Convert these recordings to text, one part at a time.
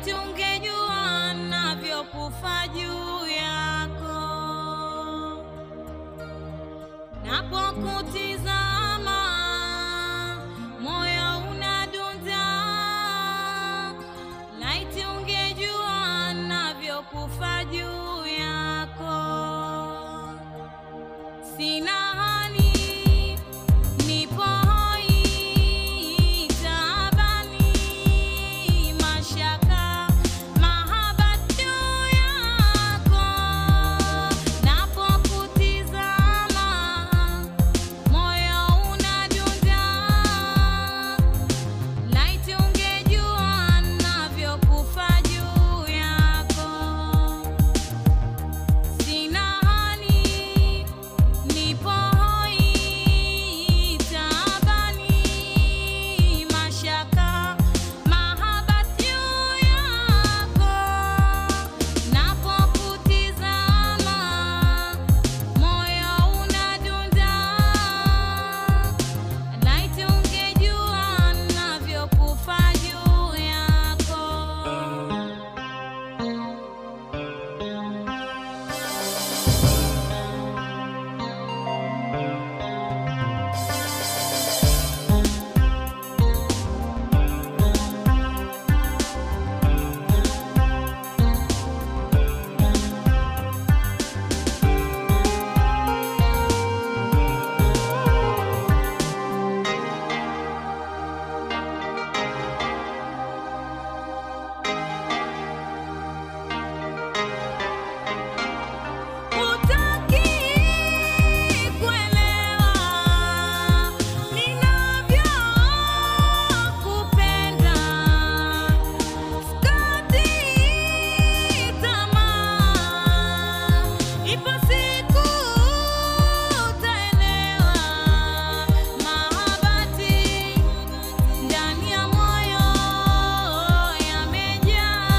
laiti ungejua navyokufa juu yako. Napokutizama moyo unadunda, laiti ungejua navyokufa juu yako. Sina hali, nipo hoi, taabani, mashaka, mahaba juu yako. Napokutizama moyo unadunda, laiti ungejua navyokufa juu yako. Sina hali, nipo hoi, taabani, mashaka, mahaba juu yako. Napokutizama moyo unadunda, laiti ungejua navyokufa juu yako. Hutaki kuelewa ninavyokupenda, sikati tamaa, ipo siku utaelewa. Mahabati ndani ya moyo yamejaa,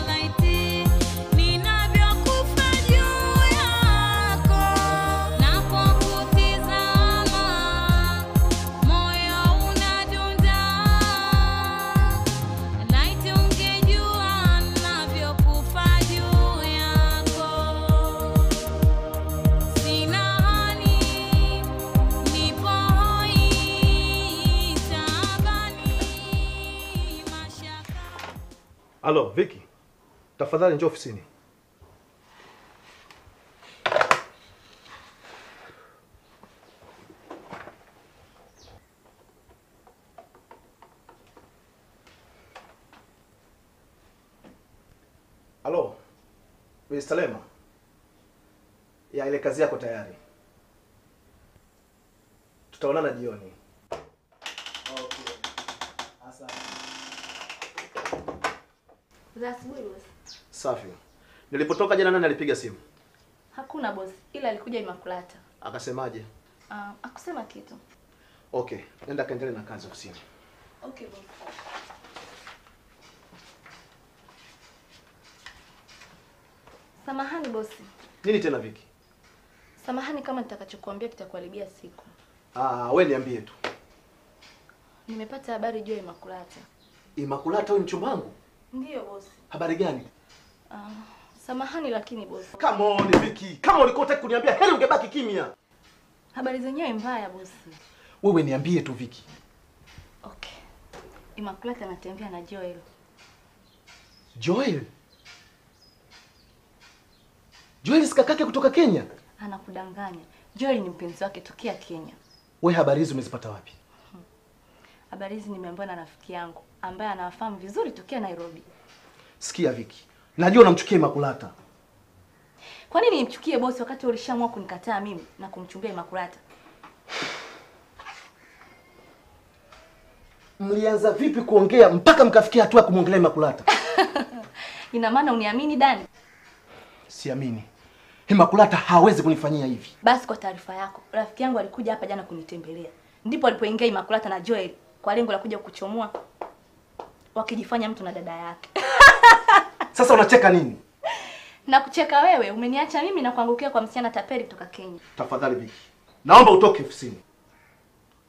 laiti ninavyokufa juu yako. Napokutizama moyo unadunda, laiti ungejua navyokufa juu yako. Sina hali, nipo hoi, taabani, mashaka. Halo, Vicky. Tafadhali njoo ofisini. Halo. Wewe Salema. Ya ile kazi yako tayari. Tutaonana jioni. Okay. Asante. Za asubuhi boss. Safi. Nilipotoka jana nani alipiga simu? Hakuna boss, ila alikuja Imakulata. Akasemaje? Akusema kitu. Okay, nenda kaendelee na kazi ofisini. Okay boss. Samahani boss. Nini tena Vicky? Samahani kama nitakachokuambia kitakuharibia siku. Wewe niambie tu. Nimepata habari juu ya Imakulata. Imakulata wewe mchumba wangu? Ndiyo boss. Habari gani? Samahani lakini boss. Come on Vicky, kama ulikuwa unataka kuniambia heri ungebaki kimya. Habari zenyewe mbaya boss. Wewe niambie tu Vicky. Okay. Imakulata anatembea na Joel. Joel? Joel si kakake kutoka Kenya? Anakudanganya. Joel ni mpenzi wake tokea Kenya. Wewe habari hizo umezipata wapi? Habari hizi nimeambiwa na rafiki yangu ambaye anawafahamu vizuri tokea Nairobi. Sikia Vicky, najua unamchukia Imakulata. Kwa nini nimchukie bosi wakati ulishaamua kunikataa mimi na kumchumbia Imakulata? Mlianza vipi kuongea mpaka mkafikia hatua kumwongelea Imakulata? Ina maana uniamini Dani? Siamini. Imakulata hawezi kunifanyia hivi. Basi kwa taarifa yako, rafiki yangu alikuja hapa jana kunitembelea. Ndipo alipoingia Imakulata na Joel kwa lengo la kuja kuchomoa wakijifanya mtu na dada yake. Sasa unacheka nini? Na kucheka wewe, umeniacha mimi na kuangukia kwa msichana tapeli kutoka Kenya. Tafadhali Vicky, naomba utoke ofisini.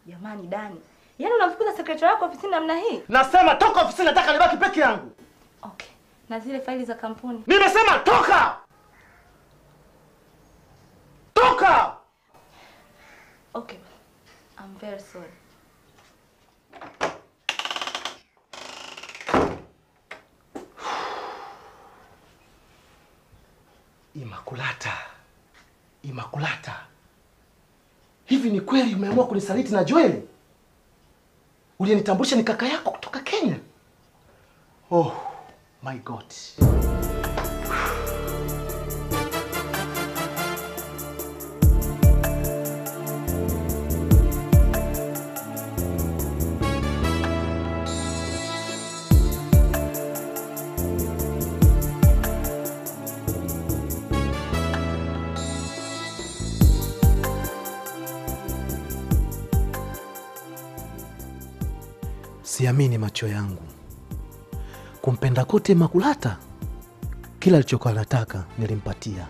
Jamani Dani, Yaani unamfukuza secretary wako ofisini namna hii? Nasema toka ofisini, nataka nibaki peke yangu. Okay. Na zile faili za kampuni? Nimesema toka! Toka! Okay. I'm very sorry. Imakulata. Hivi ni kweli umeamua kunisaliti na Joel? Uliyenitambulisha ni kaka yako kutoka Kenya? Oh my God. Siamini macho yangu. Kumpenda kote Imakulata. Kila alichokuwa anataka nilimpatia.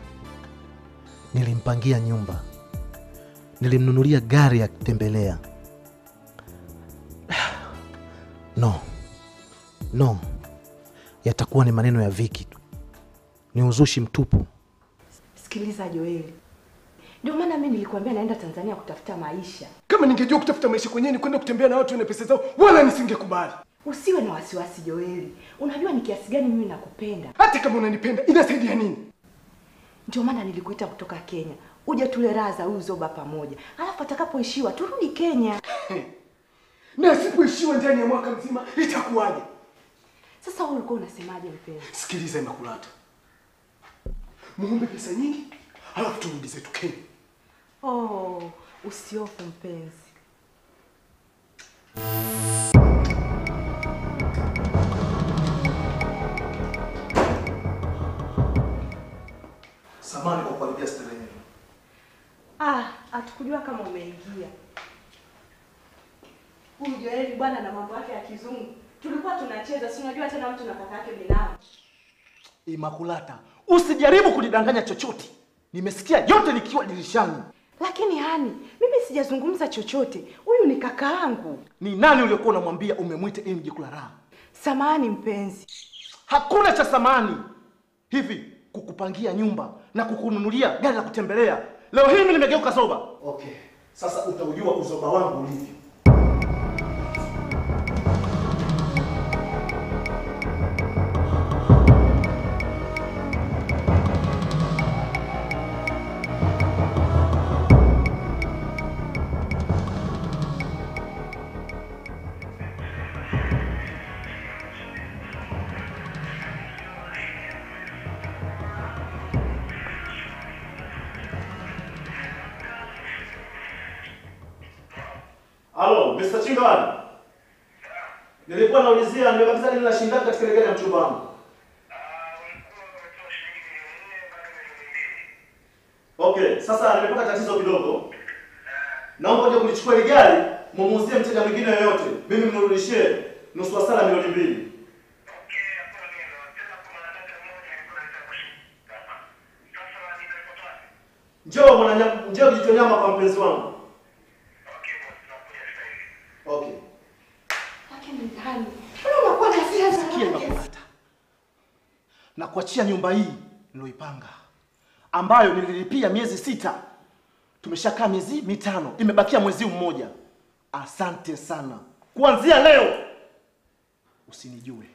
Nilimpangia nyumba. Nilimnunulia gari ya kutembelea. No. Yatakuwa ni maneno ya Viki tu. Ni uzushi mtupu. Sikiliza Joeli. Ndio maana mimi nilikwambia naenda Tanzania kutafuta maisha. Kama ningejua kutafuta maisha kwenyewe ni kwenda kutembea na watu wenye pesa zao, wala nisingekubali. Usiwe na wasiwasi Joeli. Unajua ni kiasi gani mimi nakupenda. Hata kama unanipenda, inasaidia nini? Ndio maana nilikuita kutoka Kenya. Uje tule raha za huyu zoba pamoja. Alafu atakapoishiwa turudi Kenya. Na asipoishiwa ndani ya mwaka mzima itakuwaje? Sasa wewe ulikuwa unasemaje mpenzi? Sikiliza Imakulata. Muombe pesa nyingi, alafu turudi zetu Kenya. Oh, usiofu mpenzi. Samahani kwa kuharibia starehe. Hatukujua kama umeingia. Huyu Joeli bwana na mambo yake ya kizungu. Tulikuwa tunacheza, si unajua tena mtu na kaka yake binamu. Imakulata, usijaribu kunidanganya chochote. Nimesikia yote nikiwa dirishani. Lakini hani, mimi sijazungumza chochote. Huyu ni kaka yangu. Ni nani uliokuwa unamwambia umemwita ili mje kula raha? Samahani mpenzi. Hakuna cha samahani. Hivi kukupangia nyumba na kukununulia gari la kutembelea. Leo hii mimi nimegeuka zoba. Okay. Sasa utaujua uzoba wangu ulivyo. Halo, Mr. Chingani. Nilikuwa naulizia nimebakiza nini la shilingi katika ile gari ya mchumba wangu. Okay, sasa nimepata tatizo kidogo. Naomba uje kulichukua ile gari, mumuuzie mteja mwingine yoyote. Mimi mnirudishie nusu hasara milioni 2. Njoo mwana, njoo jitonyama kwa mpenzi wangu. Okay. Lakini ndani. Mbona unakuwa na hasira sana? Sikia Imakulata. Na kuachia nyumba hii niloipanga, ambayo nililipia miezi 6. Tumeshakaa miezi 5. Imebakia mwezi mmoja. Asante sana. Kuanzia leo usinijue.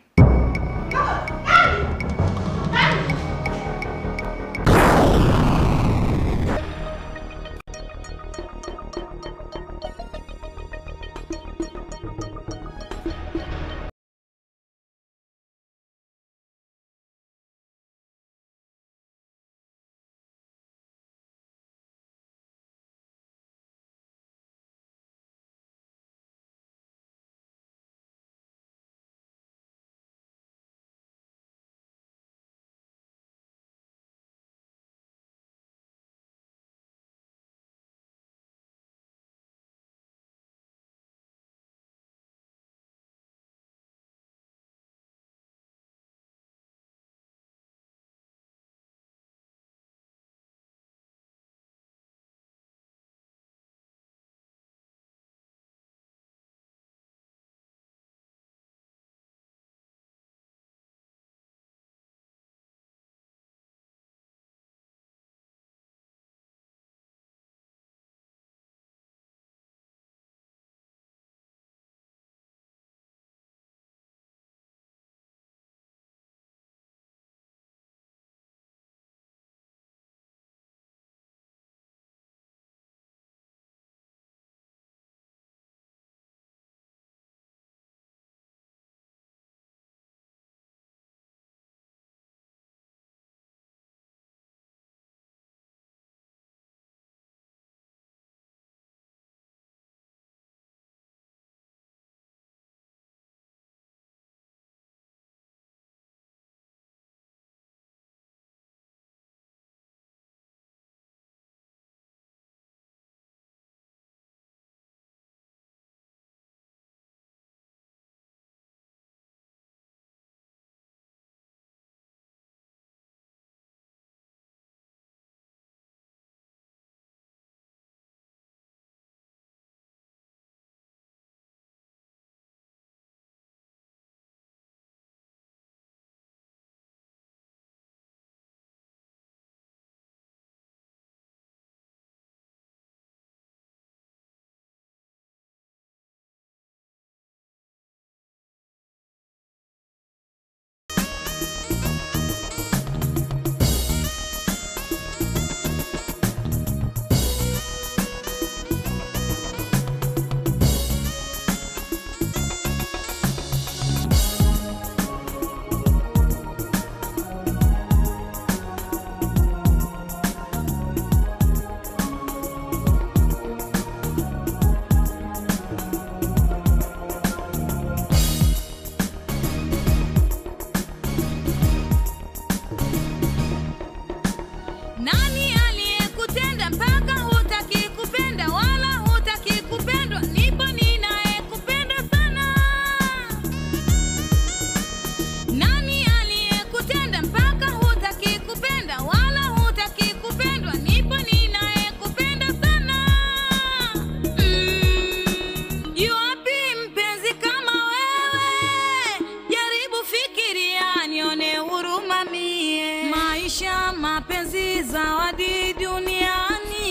mapenzi zawadi duniani.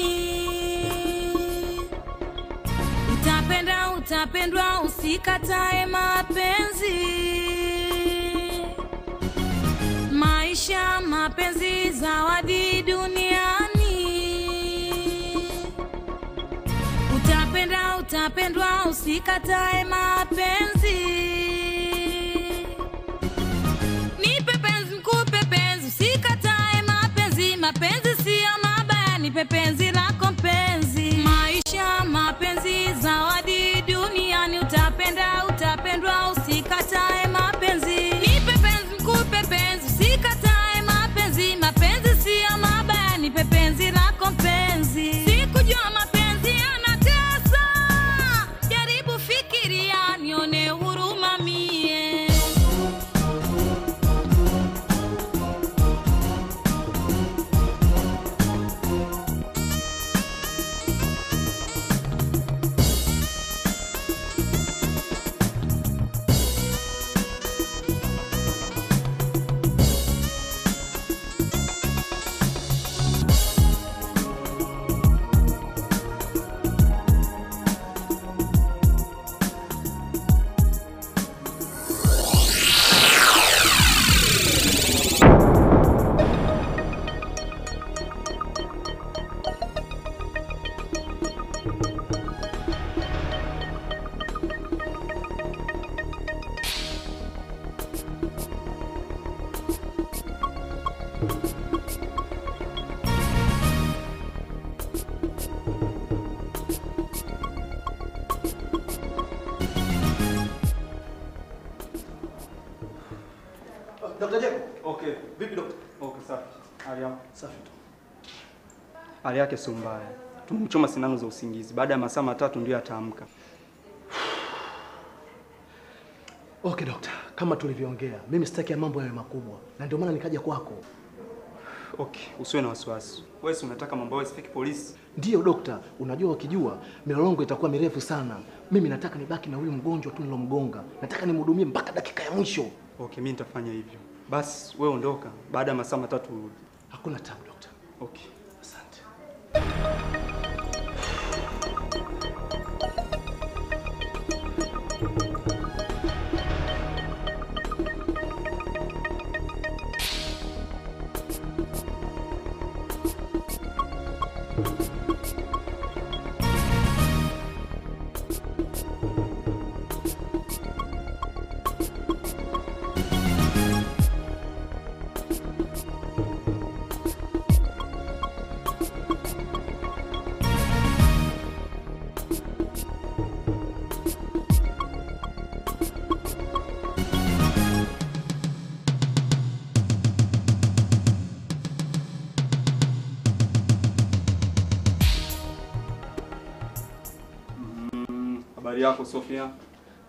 Utapenda, utapendwa, usikatae mapenzi. Maisha, mapenzi zawadi duniani. Utapenda, utapendwa, usikatae mapenzi. Nipe penzi, nikupe penzi, usikatae mapenzi. Mapenzi sio mabaya, nipe penzi lako mpenzi. Maisha, mapenzi zawadi duniani. Utapenda, utapendwa, usikatae mapenzi. Nipe penzi, nikupe penzi, usikatae mapenzi. Mapenzi sio mabaya, nipe penzi lako mpenzi. Sikujua mapenzi yanatesa, jaribu fikiria, nione huruma mie. Dr. Jacob. Okay. Vipi dokta? Okay, safi. Hali yako? Safi tu. Hali yake sio mbaya. Tumemchoma sindano za usingizi. Baada ya masaa 3 ndio ataamka. Okay dokta, kama tulivyoongea, mimi sitaki ya mambo yawe makubwa na ndio maana nikaja kwako. Okay, usiwe na wasiwasi. Wewe si unataka mambo yawe sifiki polisi? Ndiyo dokta, unajua ukijua milolongo itakuwa mirefu sana. Mimi nataka nibaki na huyu mgonjwa tu nilomgonga. Nataka nimhudumie mpaka dakika ya mwisho. Okay, mimi nitafanya hivyo. Basi wewe ondoka, baada ya masaa 3 urudi. Hakuna tabu dokta. Okay. Asante. Habari yako Sofia?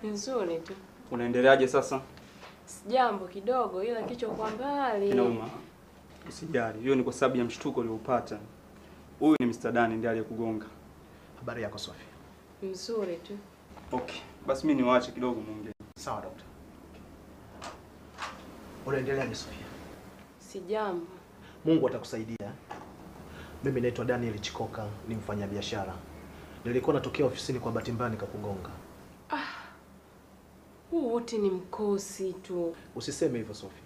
Nzuri tu. Unaendeleaje sasa? Sijambo kidogo ila kichwa kwa mbali. Kinauma. Usijali, hiyo ni kwa sababu ya mshtuko uliopata. Huyu ni Mr. Dani ndiye aliyekugonga. Habari yako Sofia? Nzuri tu. Okay, basi mimi niwaache kidogo muongee. Sawa dokta. Unaendeleaje Sofia? Sijambo. Mungu atakusaidia. Mimi naitwa Daniel Chikoka, ni mfanyabiashara. Nilikuwa natokea ofisini kwa bahati mbaya nikakugonga. Huu wote ni mkosi tu. Usiseme hivyo Sofia.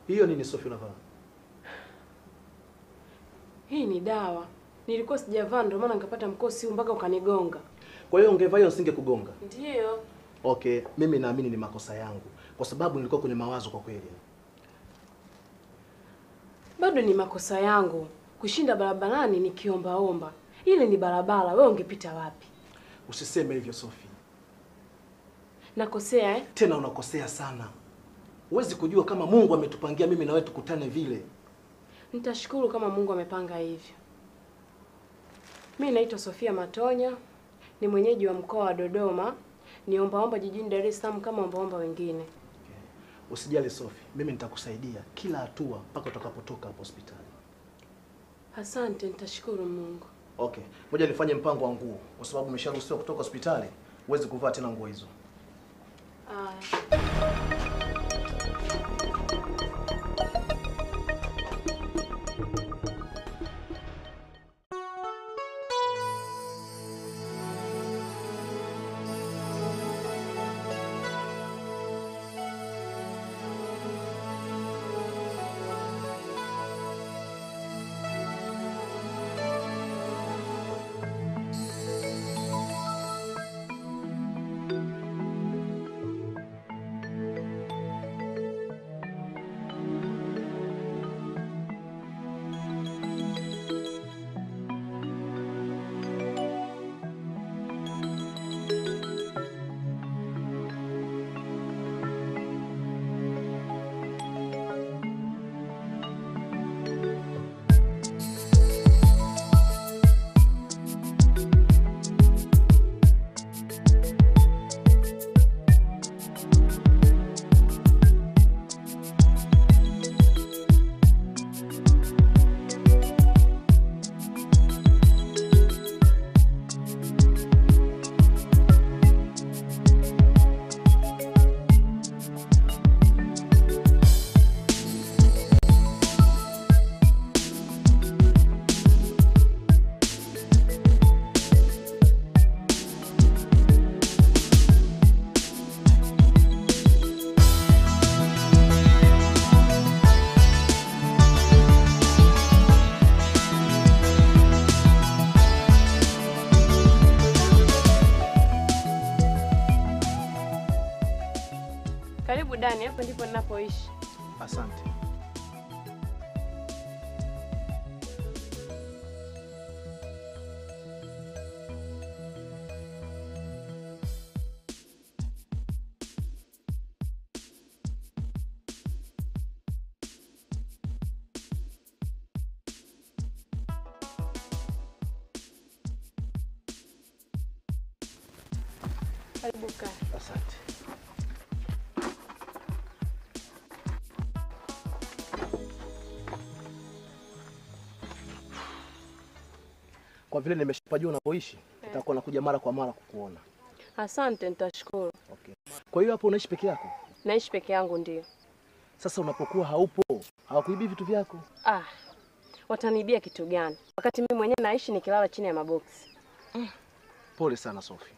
Hiyo nini Sofia unavaa? Hii ni dawa. Nilikuwa sijavaa ndio maana nikapata mkosi huu mpaka ukanigonga. Kwa hiyo ungevaa hiyo nisingekugonga. Ndiyo. Okay, mimi naamini ni makosa yangu kwa sababu nilikuwa kwenye mawazo kwa kweli. Bado ni makosa yangu. Kushinda barabarani nikiombaomba. Ile ni barabara, wewe ungepita wapi? Usiseme hivyo Sofia. Nakosea Tena unakosea sana. Huwezi kujua kama Mungu ametupangia mimi na wewe tukutane vile. Nitashukuru kama Mungu amepanga hivyo. Mimi naitwa Sofia Matonya, ni mwenyeji wa mkoa wa Dodoma, ni ombaomba jijini Dar es Salaam kama ombaomba wengine. Okay. Usijali Sofia, mimi nitakusaidia kila hatua mpaka utakapotoka hapo hospitali. Asante, nitashukuru Mungu. Okay. Ngoja nifanye mpango wa nguo kwa sababu umesharuhusiwa kutoka hospitali. Huwezi kuvaa tena nguo hizo. Karibu Dani, hapa ndipo ninapoishi. Asante. Karibu kaa. Asante. Kwa vile nimeshapajua unapoishi, nitakuwa nakuja mara kwa mara kukuona. Asante, nitashukuru. Okay. Kwa hiyo hapo unaishi peke yako? Naishi peke yangu ndio. Sasa unapokuwa haupo, hawakuibii vitu vyako? Wataniibia kitu gani? Wakati mimi mwenyewe naishi nikilala chini ya maboksi. Pole sana Sophie.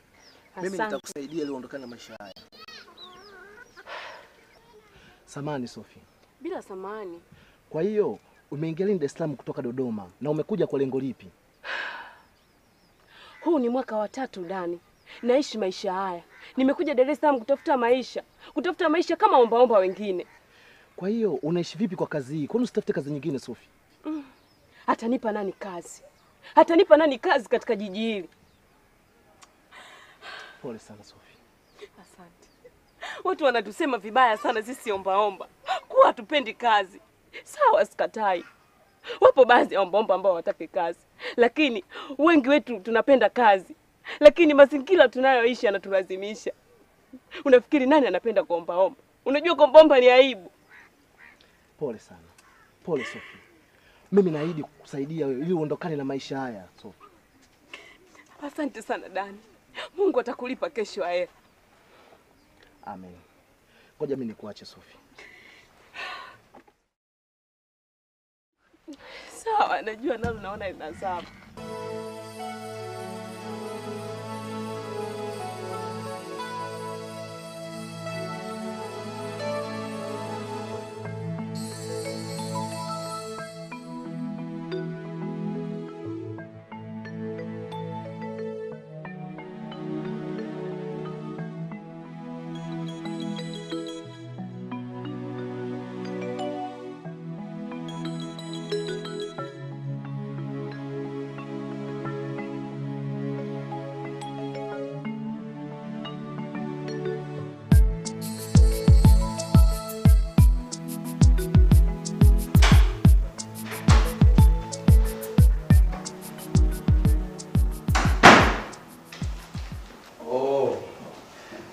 Mimi Asante. nitakusaidia ili uondokane na maisha haya. Samahani Sophie. Bila samahani. Kwa hiyo umeingia lini Dar es Salaam kutoka Dodoma na umekuja kwa lengo lipi? Huu ni mwaka wa 3 Dani. Naishi maisha haya. Nimekuja Dar es Salaam kutafuta maisha kama ombaomba wengine. Kwa hiyo unaishi vipi kwa kazi hii? Kwani usitafute kazi nyingine Sophie? Atanipa nani kazi? Atanipa nani kazi katika jiji hili? Pole sana Sophie. Asante. Watu wanatusema vibaya sana sisi ombaomba. Kuwa hatupendi kazi. Sawa, sikatai. Wapo baadhi ya ombaomba ambao hawataki kazi. Lakini wengi wetu tunapenda kazi. Lakini mazingira tunayoishi yanatulazimisha. Unafikiri nani anapenda kuombaomba? Unajua kuombaomba ni aibu. Pole sana. Pole Sophie. Mimi naahidi kukusaidia wewe ili uondokane na maisha haya Sophie. Asante sana Dani. Mungu atakulipa kesho haya. Amen. Ngoja mimi nikuache Sophie. Sawa, najua nalo naona inazama.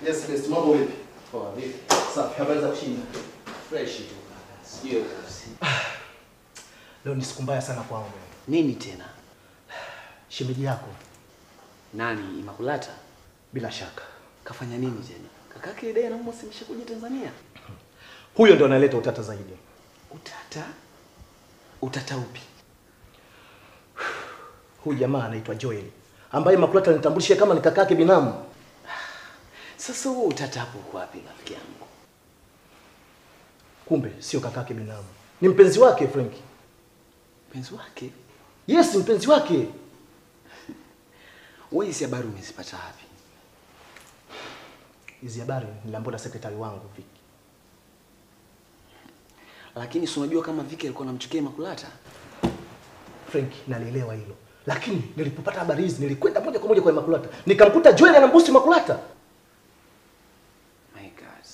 Yes, best. Mambo vipi? Poa, vipi? Safi, habari za kushinda? Fresh tu kaka. Sio usi. Leo ni siku mbaya sana kwangu. Nini tena? Shemeji yako. Nani, Imakulata? Bila shaka. Kafanya nini tena? Kakake Idea na Mosi ameshakuja Tanzania. Huyo ndio analeta utata zaidi. Utata? Utata upi? Huyu jamaa anaitwa Joel, ambaye Imakulata alinitambulisha kama ni kakake binamu. Sasa huo utata hapo uko wapi rafiki yangu? Kumbe sio kakake binamu. Ni mpenzi wake Frank. Mpenzi wake? Yes, mpenzi wake. Wewe hizi habari umezipata wapi? Hizi habari niliambiwa na sekretari wangu Vicky. Lakini si unajua kama Vicky alikuwa anamchukia Imakulata? Frank, nalielewa hilo. Lakini nilipopata habari hizi nilikwenda moja kwa moja kwa Imakulata. Nikamkuta Joel anambusu Imakulata. My God.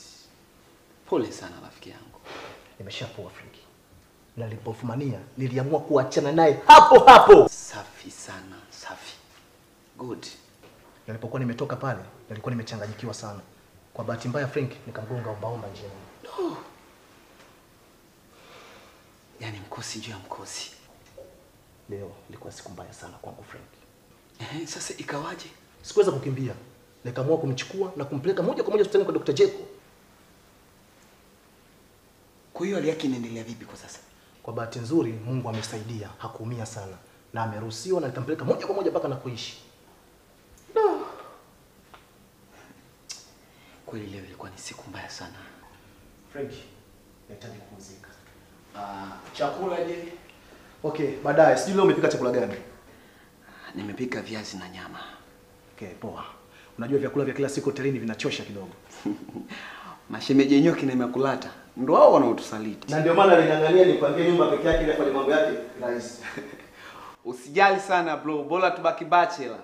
Pole sana rafiki yangu. Nimeshapoa Frank. Na nilipofumania niliamua kuachana naye hapo hapo. Safi sana, safi. Good. Nilipokuwa nimetoka pale, nilikuwa nimechanganyikiwa sana. Kwa bahati mbaya Frank nikamgonga ombaomba njiani. No. Yaani mkosi juu ya mkosi. Leo ilikuwa siku mbaya sana kwangu Frank. Sasa ikawaje? Sikuweza kukimbia. Nikaamua kumchukua na kumpeleka moja kwa moja hospitalini kwa Dr. Jeko. Kwa hiyo hali yake inaendelea vipi kwa sasa? Kwa bahati nzuri Mungu amesaidia, hakuumia sana na ameruhusiwa na nikampeleka moja kwa moja mpaka na kuishi. No. Kweli leo ilikuwa ni siku mbaya sana. Frank, nahitaji kupumzika. Chakula je? Okay, baadaye. Sijui leo umepika chakula gani? Nimepika viazi na nyama. Okay, poa. Unajua vyakula vya kila siku hotelini vinachosha kidogo. Mashemeji nyoki na Imakulata ndio wao wanaotusaliti. Na ndio maana aling'ang'ania nipangie nyumba peke yake ili afanye mambo yake rahisi. Usijali sana bro, bora tubaki bachelor.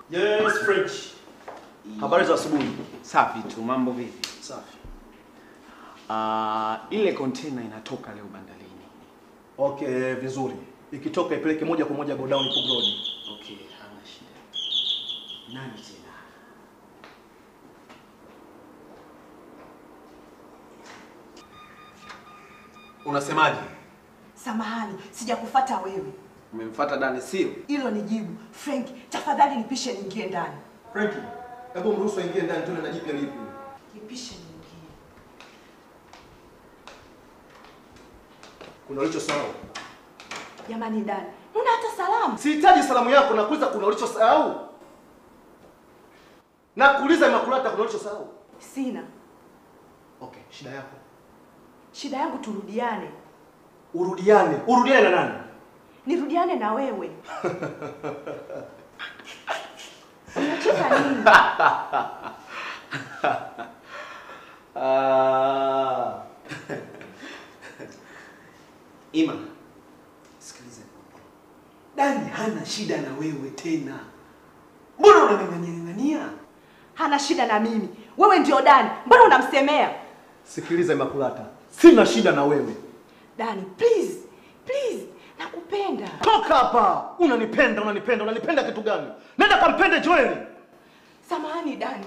Yes, Frank. Habari za asubuhi. Safi tu, mambo vipi? Safi. Ile container inatoka leo bandarini. Okay, vizuri. Ikitoka ipeleke moja kwa moja godown Pub Road. Okay, hana shida. Nani tena? Unasemaje? Samahani, sijakufuata wewe. Umemfuata Dani sio? Hilo ni jibu. Frank, tafadhali nipishe niingie ndani. Frank, hebu mruhusu aingie ndani tuone na jipya lipi. Nipishe niingie. Kuna ulichosahau? Jamani Dani, una hata salamu? Sihitaji salamu yako, nakuuliza kuna ulichosahau. Nakuuliza Imakulata kuna ulichosahau? Sina. Okay, shida yako. Shida yangu turudiane. Urudiane? Urudiane na nani? Nirudiane na wewe. Unacheka nini? Ima, sikiliza. Dani hana shida na wewe tena. Mbona unang'ang'ania? Hana shida na mimi. Wewe ndio Dani. Mbona unamsemea? Sikiliza Imakulata. Sina shida na wewe. Dani, please. Please. Nakupenda. Toka hapa. Unanipenda kitu gani? Nenda kampende Joel. Samahani Dani.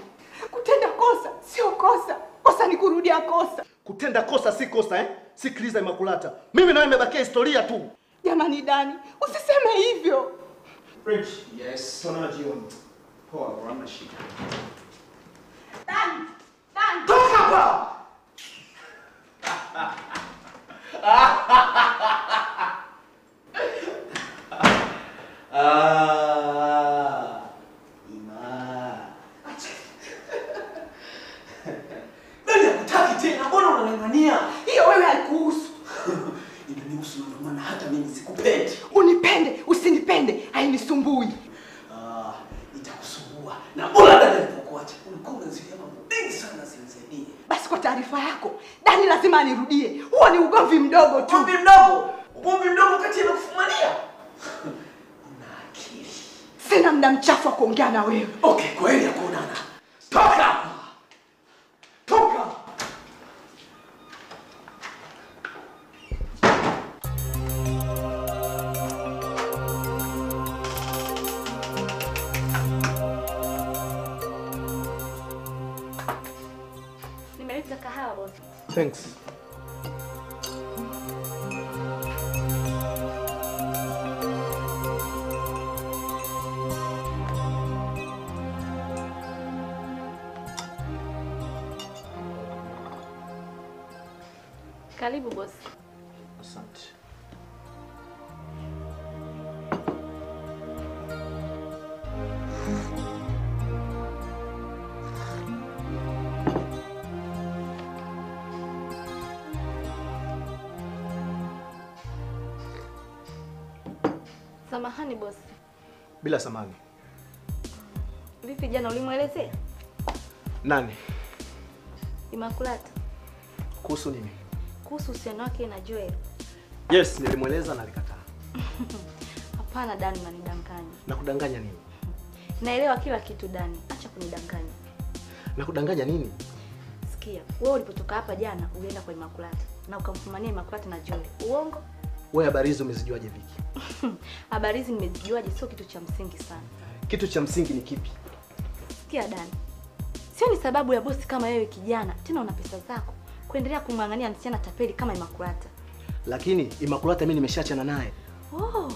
Kutenda kosa sio kosa. Kosa ni kurudia kosa. Kutenda kosa si kosa eh? Sikiliza Imakulata. Mimi na wewe imebakia historia tu. Jamani Dani, usiseme hivyo. French. Yes. Tunaona jioni. Poa, hamna shida. Dani. Dani. Toka hapa. Ima. Nani hakutaki tena? Mbona unang'ang'ania? Hiyo wewe haikuhusu. Inanihusu ndio maana hata mimi sikupendi. Unipende, usinipende, hainisumbui. Itakusumbua. Na bora Dani alipokuacha, ulikuwa unazidia mambo mengi sana zinisaidie. Basi kwa taarifa yako, Dani lazima anirudie. Huo ni ugomvi mdogo tu. Ugomvi mdogo? Ugomvi mdogo kati ya kufumania? Una akili. Sina muda mchafu wa kuongea na wewe. Okay, kweli ya kuonana. Toka! Toka! Sawa boss. Thanks. Karibu boss. Asante. Samahani boss. Bila samani. Vipi jana ulimwelezea? Nani? Immaculata. Kuhusu nini? Kuhusu uhusiano wake na Joel. Yes, nilimweleza na alikataa. Hapana Dani, unanidanganya. Na kudanganya nini? Naelewa kila kitu Dani, acha kunidanganya. Na kudanganya nini? Sikia, wewe ulipotoka hapa jana ulienda kwa Immaculata na ukamfumania Immaculata na Joel. Uongo? Wewe habari hizo umezijuaje Viki? Habari hizi nimezijuaje sio kitu cha msingi sana. Kitu cha msingi ni kipi? Sikia Dani. Sio ni sababu ya bosi kama wewe kijana, tena una pesa zako, kuendelea kumng'ang'ania msichana tapeli kama Immaculata. Lakini Immaculata mimi nimeshaachana naye. Oh,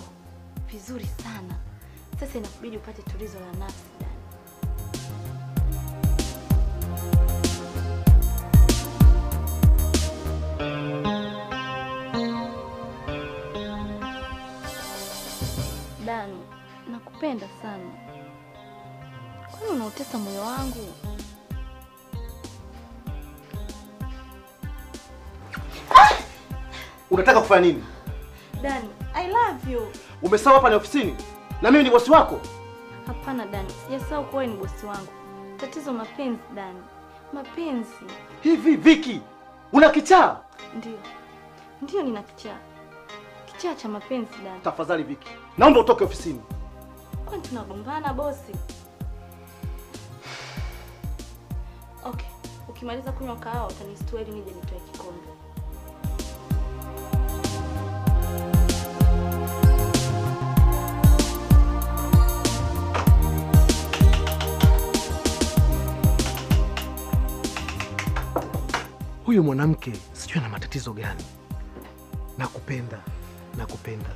vizuri sana. Sasa inakubidi upate tulizo la nafsi Dani. Dani, nakupenda sana. Kwani unautesa moyo wangu? Unataka kufanya nini? Dani, I love you. Umesahau hapa ni ofisini na mimi ni bosi wako? Hapana Dani, sijasahau kuwa ni bosi wangu. Tatizo mapenzi Dani. Mapenzi. Hivi Viki, una kichaa? Ndio. Ndio nina kichaa. Kichaa cha mapenzi Dani. Tafadhali Viki, naomba utoke ofisini. Kwani tunagombana bosi? Okay, ukimaliza kunywa kahawa utanistua ili nije nitoe kikombe. Huyu mwanamke sijui ana matatizo gani. Nakupenda, nakupenda.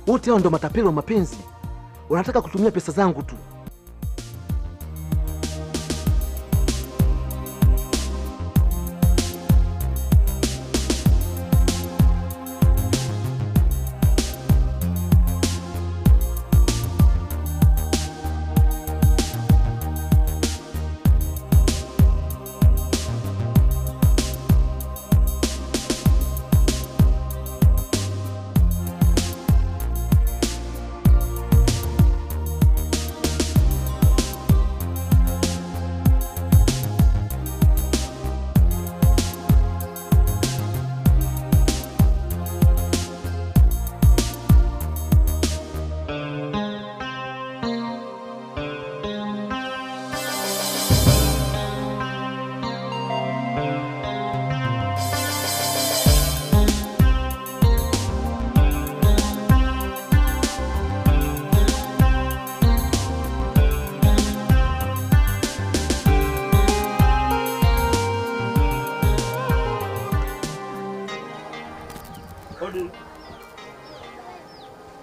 Wote hao ndo matapeli wa mapenzi. Wanataka kutumia pesa zangu tu.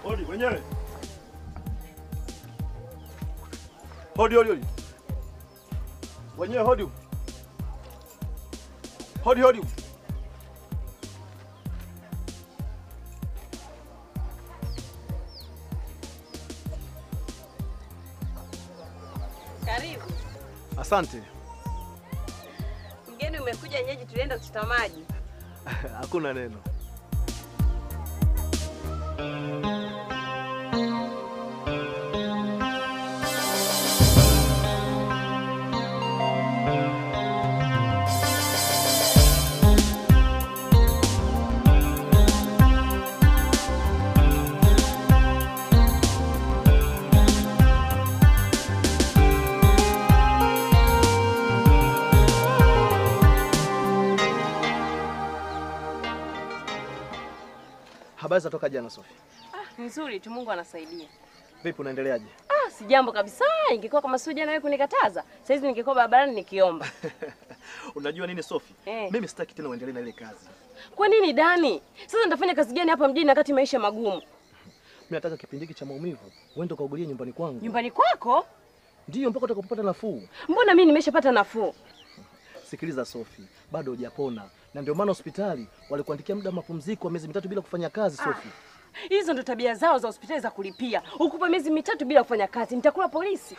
Hodi wenyewe. Hodi hodi hodi. Wenyewe hodi. Hodi hodi. Karibu. Asante. Mgeni umekuja nyeji, tulienda kuchota maji. Hakuna neno. Habari za toka jana Sophie? Nzuri tu, Mungu anasaidia. Vipi unaendeleaje? Si jambo kabisa. Ingekuwa kama sio jana wewe kunikataza, sasa hizi ningekuwa barabarani nikiomba. Unajua nini Sophie? Mimi sitaki tena uendelee na ile kazi. Kwa nini Dani? Sasa nitafanya kazi gani hapa mjini wakati maisha magumu? Mimi nataka kipindi hiki cha maumivu uende ukaugulie nyumbani kwangu. Nyumbani kwako? Ndiyo, mpaka utakapopata nafuu. Mbona mimi nimeshapata nafuu? Sikiliza Sophie, bado hujapona. Na ndio maana hospitali walikuandikia muda wa mapumziko wa miezi 3 bila kufanya kazi Sophie. Hizo ndo tabia zao za hospitali za kulipia. Ukupa miezi 3 bila kufanya kazi, nitakula polisi.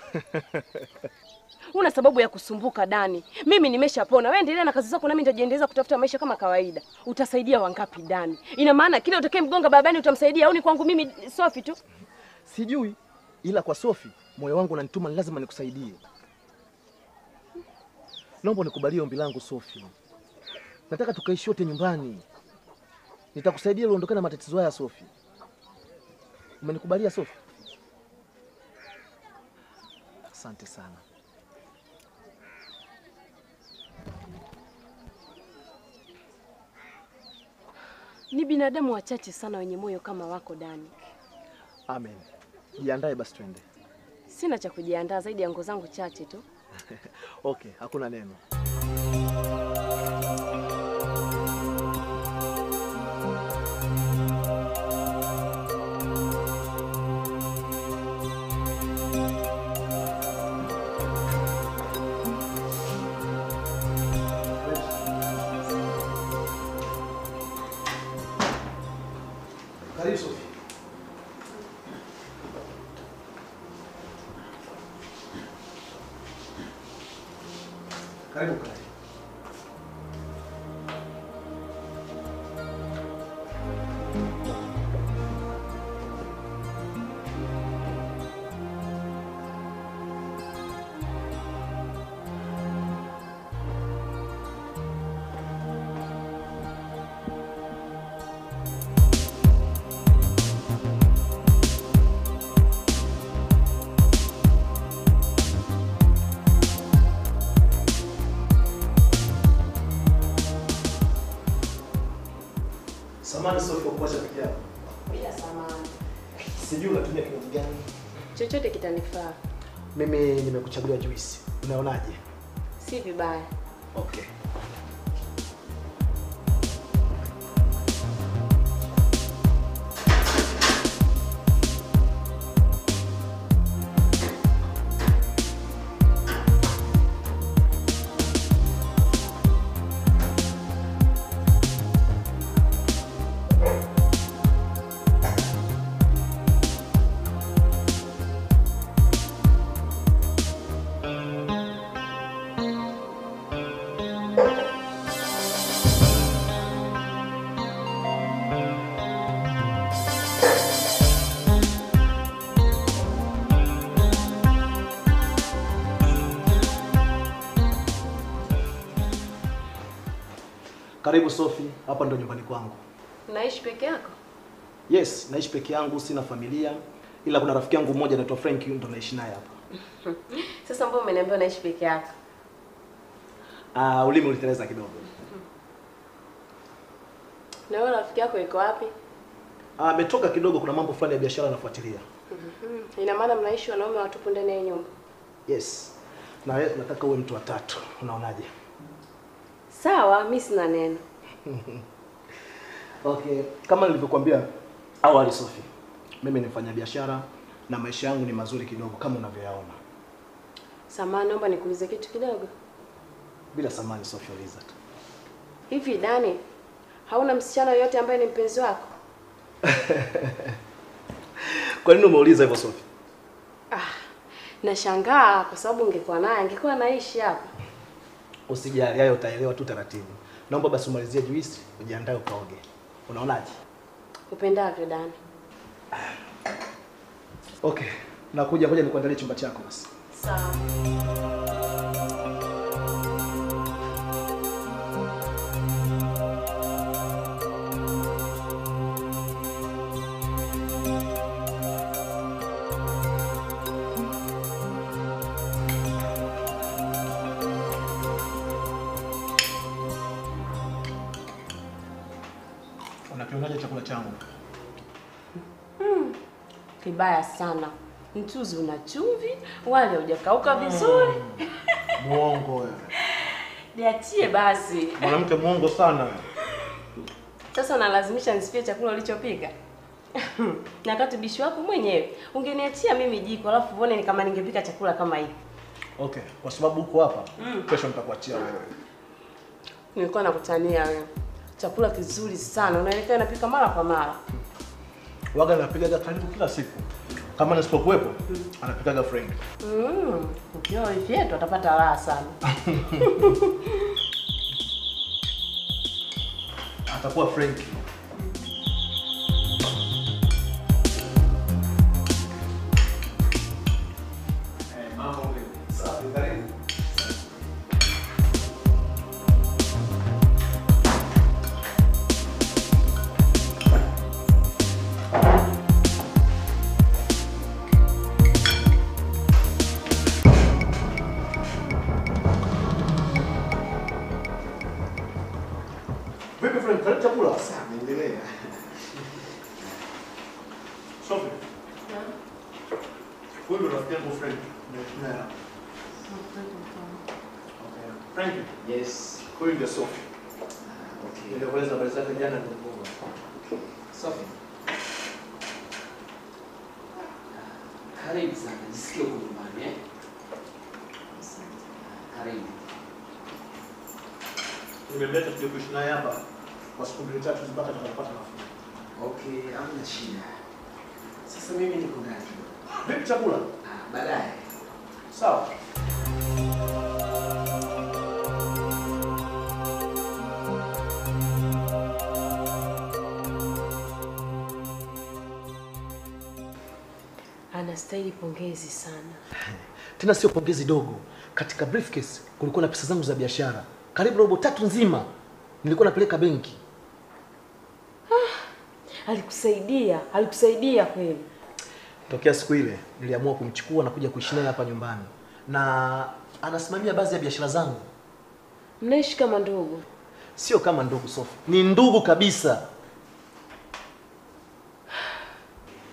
Una sababu ya kusumbuka Dani. Mimi nimeshapona. Wewe endelea na kazi zako na mimi nitajiendeleza kutafuta maisha kama kawaida. Utasaidia wangapi Dani? Ina maana kile utakayemgonga babani utamsaidia au ni kwangu mimi Sophie tu? Sijui, ila kwa Sophie moyo wangu unanituma lazima nikusaidie. Naomba nikubalie ombi langu Sophie. Nataka tukaishi wote nyumbani. Nitakusaidia ili uondokane na matatizo haya Sophie. Umenikubalia Sophie? Asante sana. Ni binadamu wachache sana wenye moyo kama wako Dani. Amen. Jiandae basi twende. Sina cha kujiandaa zaidi ya nguo zangu chache tu. Okay, hakuna neno. Karibu Sophie. Karibu kati. Samahani Sophie kwa kuacha peke yako. Bila samahani. Sijui unatumia kinywaji gani? Chochote kitanifaa. Mimi nimekuchagulia juice. Unaonaje? Si vibaya. Okay. Karibu Sophie, hapa ndo nyumbani kwangu. Unaishi peke yako? Yes, naishi peke yangu, sina familia. Ila kuna rafiki yangu mmoja anaitwa Frank, ndo naishi naye hapa. Sasa mbona umeniambia unaishi peke yako? Ulimi uliteleza kidogo. Na wewe rafiki yako yuko wapi? Ametoka kidogo, kuna mambo fulani ya biashara anafuatilia. Ina maana mnaishi wanaume watupu ndani ya nyumba? Yes. Na wewe nataka uwe mtu wa tatu. Unaonaje? Sawa, mimi sina neno. Okay, kama nilivyokuambia awali Sophie, mimi ni mfanya biashara na maisha yangu ni mazuri kidogo kama unavyoyaona. Samahani, naomba nikuulize kitu kidogo. Bila samahani Sophie, uliza tu. Hivi Dani, hauna msichana yoyote ambaye ni mpenzi wako? Kwa nini umeuliza hivyo Sophie? Nashangaa kwa sababu ungekuwa naye angekuwa anaishi hapa. Usijali, hayo utaelewa tu taratibu. Naomba basi umalizie juice, ujiandae ukaoge. Unaonaje? Upendavyo Dani. Okay, nakuja, ngoja nikuandalie chumba chako basi. Sawa. Unakionaje chakula changu? Kibaya sana. Mchuzi una chumvi, wali haujakauka vizuri. Muongo wewe. Niachie basi. Mwanamke muongo sana. Sasa unalazimisha nisifie chakula ulichopika? Na kati bishi wako mwenyewe. Ungeniachia mimi jiko alafu uone ni kama ningepika chakula kama hivi. Okay, kwa sababu uko hapa, kesho nitakuachia wewe. Nilikuwa nakutania wewe. Chakula kizuri sana. Unaelekea napika mara kwa mara. Waga napigaga karibu kila siku. Kama nisipokuwepo, anapigaga friend. Ukio hivi yetu atapata raha sana. Atakuwa Frank. Mambo vipi? Safi, karibu. Vipi friend, karibu chakula? Sawa, endelea. Sophie. Huyu rafiki yangu Frank. Yeah. Okay. Frank. Yes. Huyu ndio Sophie. Okay. Nilikueleza habari zake jana ndio. Sophie. Karibu sana. Jisikie uko nyumbani, eh? Karibu. Nimemleta tuje kuishi naye hapa kwa siku 2-3 mpaka tutakapata nafuu. Okay, hamna shida. Sasa mimi niko ndani. Vipi chakula? Baadaye. Sawa. Anastahili pongezi sana. Tena sio pongezi dogo. Katika briefcase kulikuwa na pesa zangu za biashara. Karibu robo 3 nzima nilikuwa napeleka benki. Alikusaidia kweli. Tokea siku ile niliamua kumchukua na kuja kuishi naye hapa nyumbani. Na anasimamia baadhi ya biashara zangu. Mnaishi kama ndugu? Sio kama ndugu Sophie. Ni ndugu kabisa.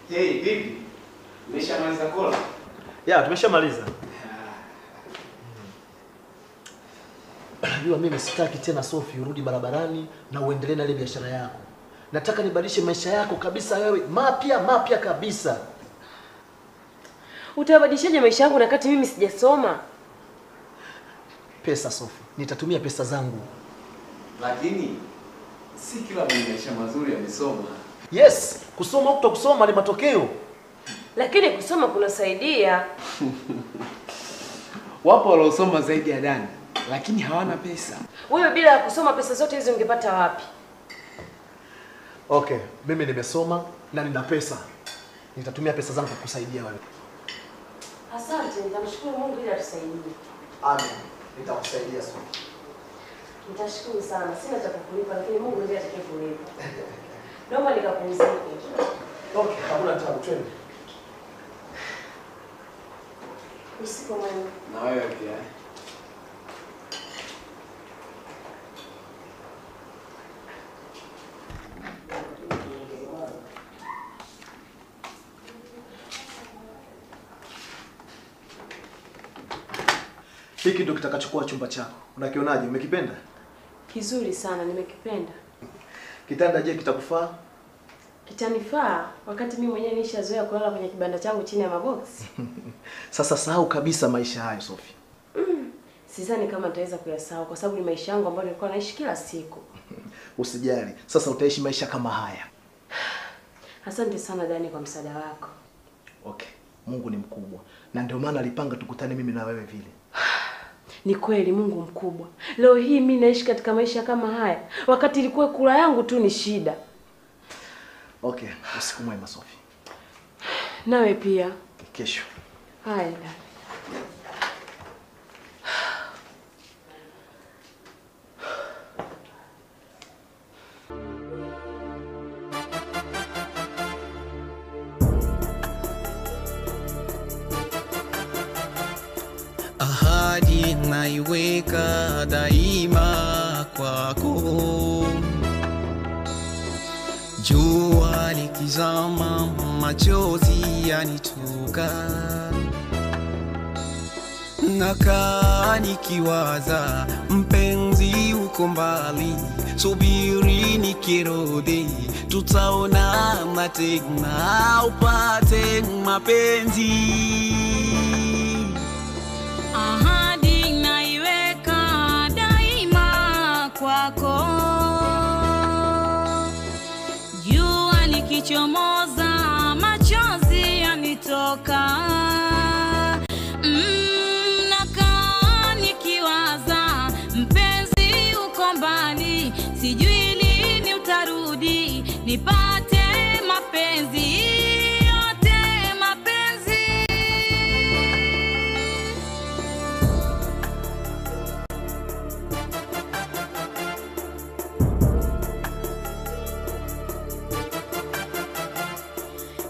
Hey, vipi? Umeshamaliza kola? Ya, tumeshamaliza. Najua mimi sitaki tena Sophie urudi barabarani na uendelee na ile biashara yako. Nataka nibadilishe maisha yako kabisa wewe, mapya kabisa. Utabadilishaje maisha yangu wakati mimi sijasoma? Pesa Sophie, nitatumia pesa zangu. Lakini si kila mwenye maisha mazuri amesoma. Yes, kusoma au kutokusoma ni matokeo. Lakini kusoma kunasaidia. Wapo waliosoma zaidi ya Dani, lakini hawana pesa. Wewe bila kusoma pesa zote hizo ungepata wapi? Okay, mimi nimesoma na nina pesa. Nitatumia pesa zangu kukusaidia wewe. Asante, nitamshukuru Mungu ili atusaidie. Amen. Nitakusaidia sana. Nitashukuru sana. Sina cha kukulipa lakini Mungu ndiye atakayekulipa. Naomba nikapumzike. Okay, hakuna taabu twende. Usiku mwema. Na wewe pia. Hiki ndio kitakachokuwa chumba chako. Unakionaje? Umekipenda? Kizuri sana, nimekipenda. Kitanda je, kitakufaa? Kitanifaa wakati mimi mwenyewe nishazoea kulala kwenye kibanda changu chini ya maboksi. Sasa sahau kabisa maisha hayo Sophie. Sidhani kama nitaweza kuyasahau kwa sababu ni maisha yangu ambayo nilikuwa naishi kila siku. Usijali. Sasa utaishi maisha kama haya. Asante sana Dani kwa msaada wako. Okay. Mungu ni mkubwa. Na ndio maana alipanga tukutane mimi na wewe vile. Ni kweli Mungu mkubwa. Leo hii mimi naishi katika maisha kama haya wakati ilikuwa kula yangu tu ni shida. Okay, usiku mwema Sophie. Nawe pia. Kesho. Haya. Ahadi naiweka daima kwako, jua likizama machozi yanitoka, nakaa Najua nikiwaza mpenzi uko mbali, subiri nikirudi tutaona tena upate mapenzi. Ahadi naiweka daima kwako, jua likichomoza machozi yanitoka. Nakaa nikiwaza mpenzi uko mbali, sijui lini utarudi nipate mapenzi yote, mapenzi.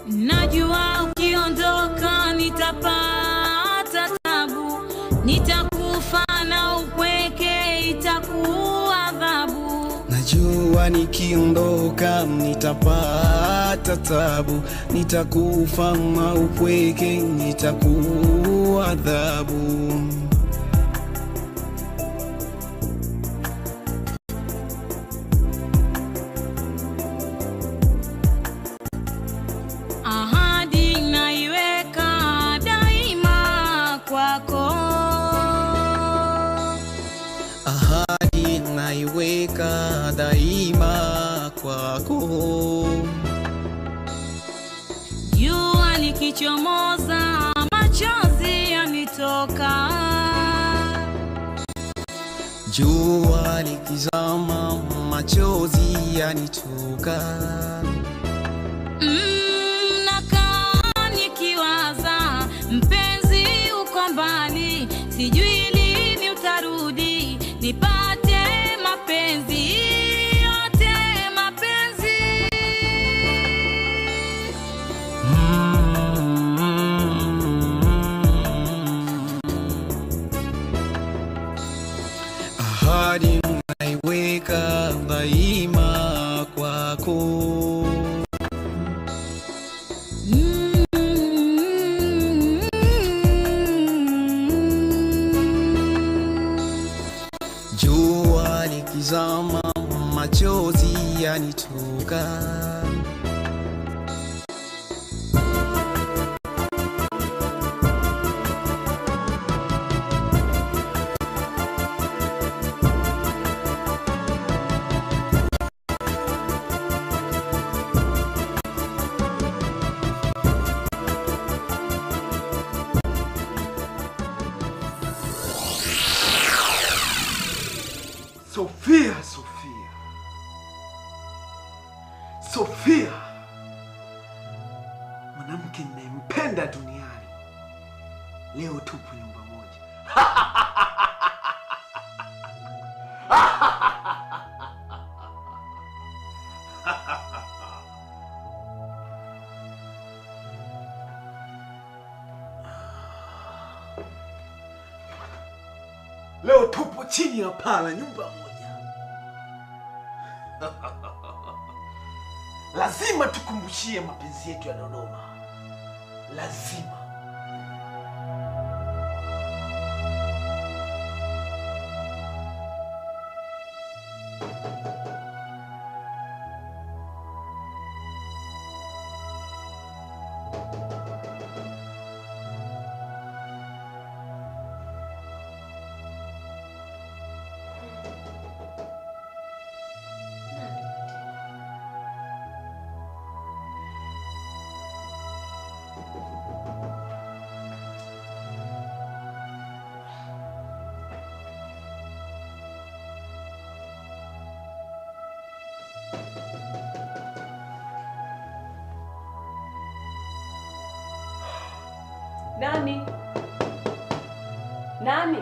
Najua ukiondoka nitapata tabu, nitakufa na upweke itakuwa adhabu. Najua nikiondoka nitapata tabu, nitakufa na upweke itakuwa adhabu. Ahadi naiweka daima kwako, Ahadi naiweka daima kwako, jua likichomoza machozi yanitoka. jua likizama machozi yanitoka. Nakaa nikiwaza mpenzi uko mbali, sijui lini utarudi nipate mapenzi yote, mapenzi. Ahadi naiweka daima kwako, jua likizama machozi yanitoka. Sofia, Sofia, Sofia, mwanamke ninayempenda duniani, leo tupo nyumba moja. Leo tupo chini ya paa la nyumba moja. Lazima tukumbushie mapenzi yetu ya Dodoma. Lazima. Nani? Nani?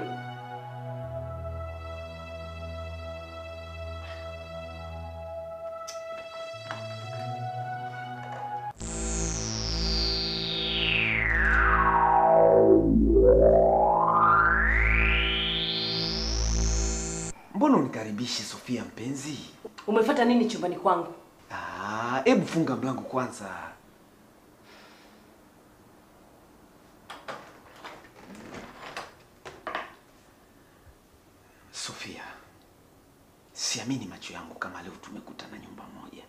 Mbona unikaribishe Sofia mpenzi? Umefuata nini chumbani kwangu? Hebu funga mlango kwanza. Sofia, siamini macho yangu kama leo tumekutana nyumba moja.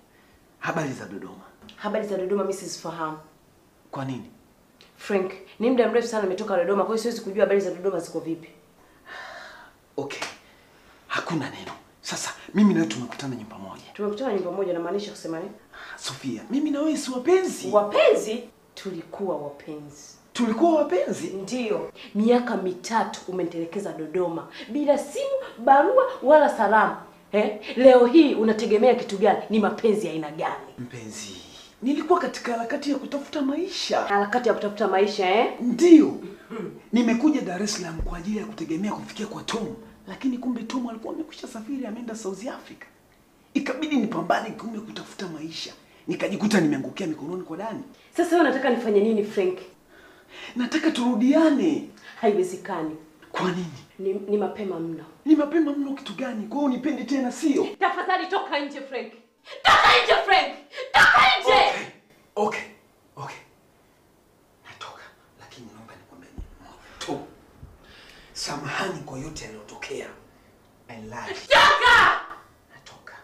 Habari za Dodoma? Habari za Dodoma mimi sizifahamu. Kwa nini? Frank, ni muda mrefu sana nimetoka Dodoma, kwa hiyo siwezi kujua habari za Dodoma ziko vipi. Okay. Hakuna neno. Sasa mimi na wewe tumekutana nyumba moja. Tumekutana nyumba moja na maanisha kusema nini? Sofia, mimi na wewe si wapenzi. Wapenzi? Tulikuwa wapenzi. Tulikuwa wapenzi? Ndiyo. Miaka 3 umenitelekeza Dodoma bila simu, barua wala salamu. Leo hii unategemea kitu gani? Ni mapenzi ya aina gani? Mpenzi, nilikuwa katika harakati ya kutafuta maisha. Harakati ya kutafuta maisha Ndiyo. Nimekuja Dar es Salaam kwa ajili ya kutegemea kufikia kwa Tom, lakini kumbe Tom alikuwa amekwisha safiri ameenda South Africa. Ikabidi nipambane kumbe kutafuta maisha. Nikajikuta nimeangukia mikononi kwa Dani. Sasa wewe unataka nifanye nini Frank? Nataka turudiane. Haiwezekani. Kwa nini? Ni mapema mno. Ni mapema mno kitu gani? Kwa hiyo unipende tena sio? Tafadhali toka nje Frank. Toka nje Frank. Toka nje. Okay. Natoka. Lakini naomba nikwambie tu. Samahani kwa yote yanayotokea. I love you. Toka! Natoka.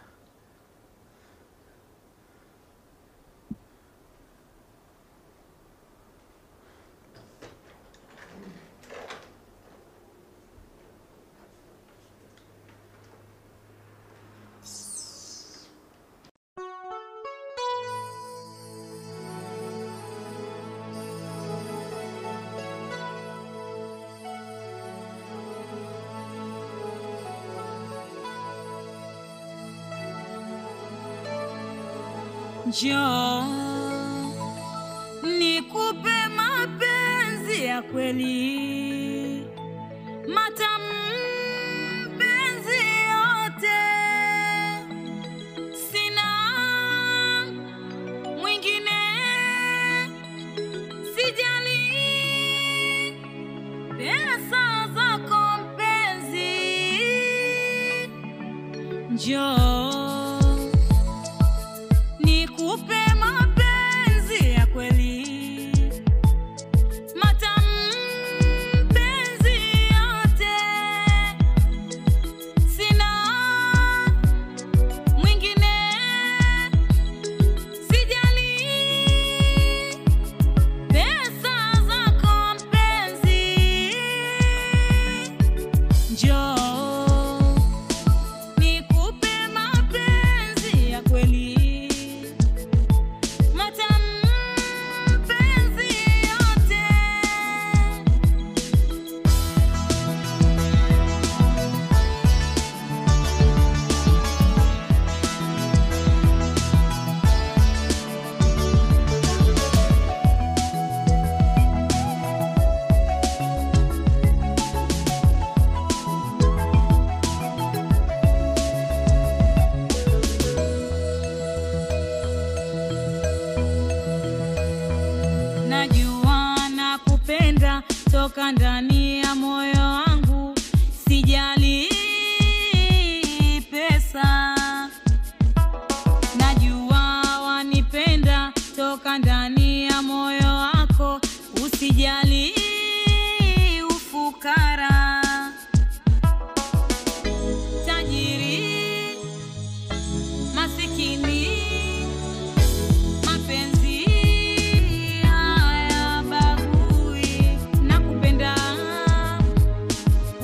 Njoo nikupe mapenzi ya kweli, matamu penzi yote, sina mwingine, sijali pesa zako mpenzi. Njoo nikupe mapenzi ya kweli, matamu penzi yote, sina mwingine, sijali pesa zako mpenzi. Njoo nikupe mapenzi ya kweli, najua nakupenda toka ndani ya moyo wangu, sijali pesa. Najua wanipenda toka ndani ya moyo wako, usijali ufukara. Tajiri masikini, mapenzi haya bagui. Nakupenda,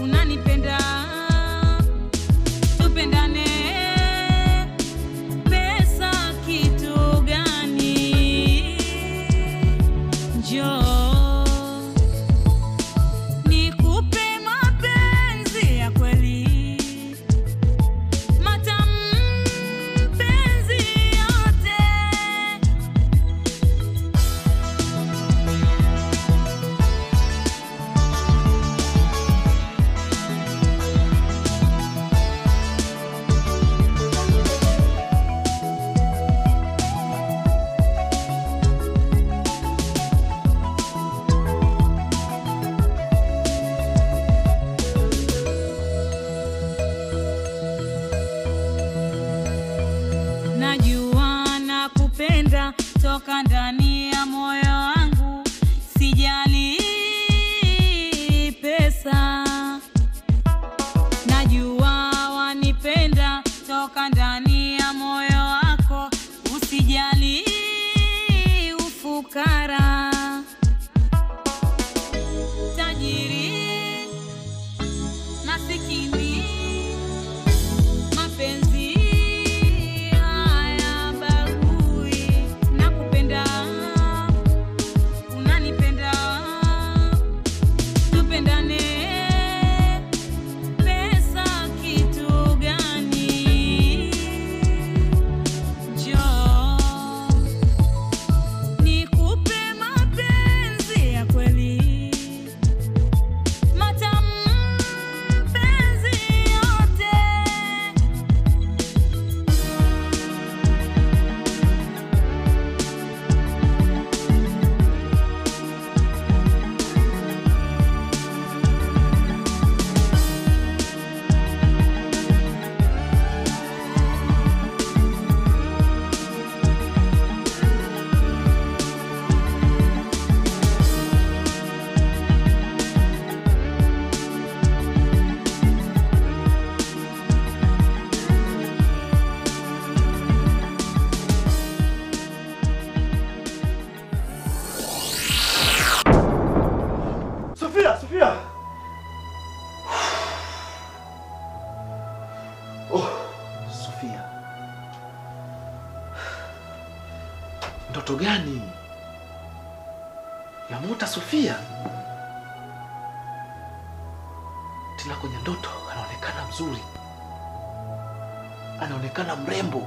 unanipenda, tupendane, pesa kitu gani? Njoo nikupe mapenzi ya kweli, matamu penzi yote, najua nakupenda toka ndani ya moyo wangu, sijali pesa. Najua Sofia, Sofia. Oh, Sofia. Ndoto gani? Yamuota Sofia. Tena kwenye ndoto anaonekana mzuri. Anaonekana mrembo.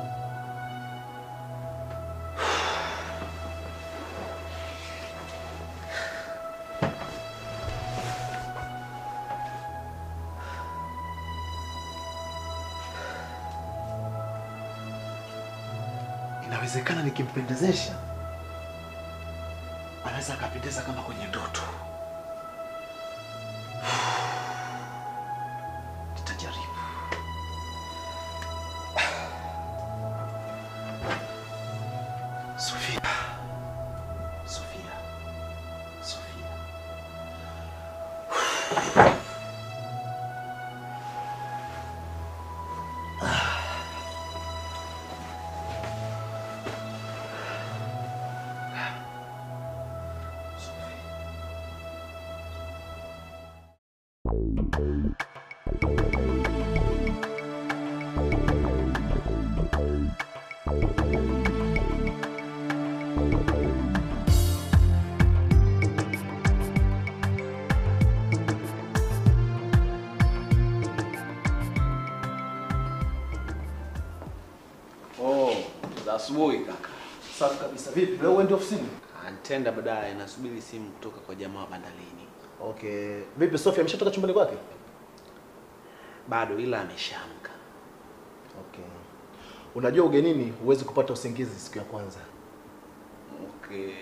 Inawezekana nikimpendezesha anaweza akapendeza kama kwenye ndoto. Nitajaribu. Sofia. Sofia. Sofia. Asubuhi kaka. Safi kabisa. Vipi? Leo uende ofisini? Nitaenda baadaye, nasubiri simu kutoka kwa jamaa wa bandarini. Okay. Vipi Sofia ameshatoka chumbani kwake? Bado, ila ameshaamka. Okay. Unajua ugenini huwezi kupata usingizi siku ya kwanza. Okay.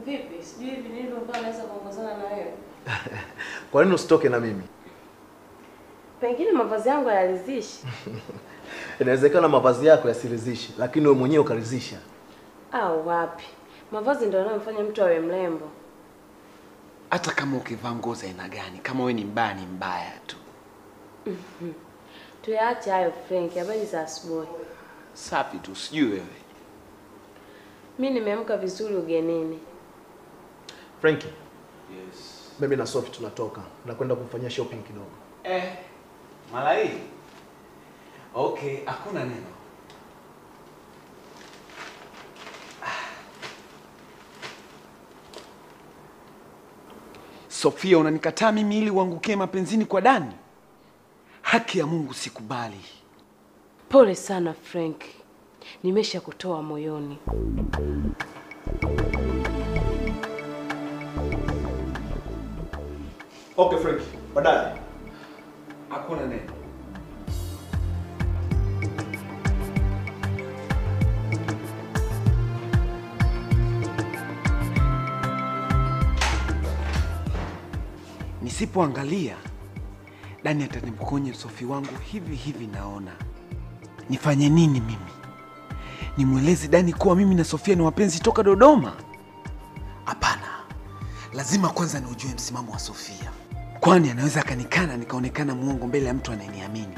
Vipi? Sijui hivi nini mbona naweza kuongozana na wewe? Kwa nini usitoke na mimi? Pengine mavazi yangu hayalizishi. Inawezekana mavazi yako yasiridhishi, lakini wewe mwenyewe ukaridhisha. Au wapi? Mavazi ndio yanayomfanya mtu awe mrembo. Hata kama ukivaa nguo za aina gani, kama wewe ni mbaya ni mbaya tu. Tuyaache hayo Frank, habari za asubuhi. Safi tu, sijui wewe. Mimi nimeamka vizuri ugenini. Frankie. Yes. Mimi na Sophie tunatoka. Nakwenda kumfanyia shopping kidogo. Mara hii? Okay, hakuna neno. Sofia, unanikataa mimi ili uangukie mapenzini kwa Dani? Haki ya Mungu sikubali. Pole sana Frank. Nimesha kutoa moyoni. Okay Frank, baadaye. Hakuna neno. Nisipoangalia Dani atanimpokonya Sophie wangu hivi hivi naona. Nifanye nini mimi? Nimweleze Dani kuwa mimi na Sofia ni wapenzi toka Dodoma? Hapana. Lazima kwanza niujue msimamo wa Sofia. Kwani anaweza akanikana nikaonekana muongo mbele ya mtu anayeniamini.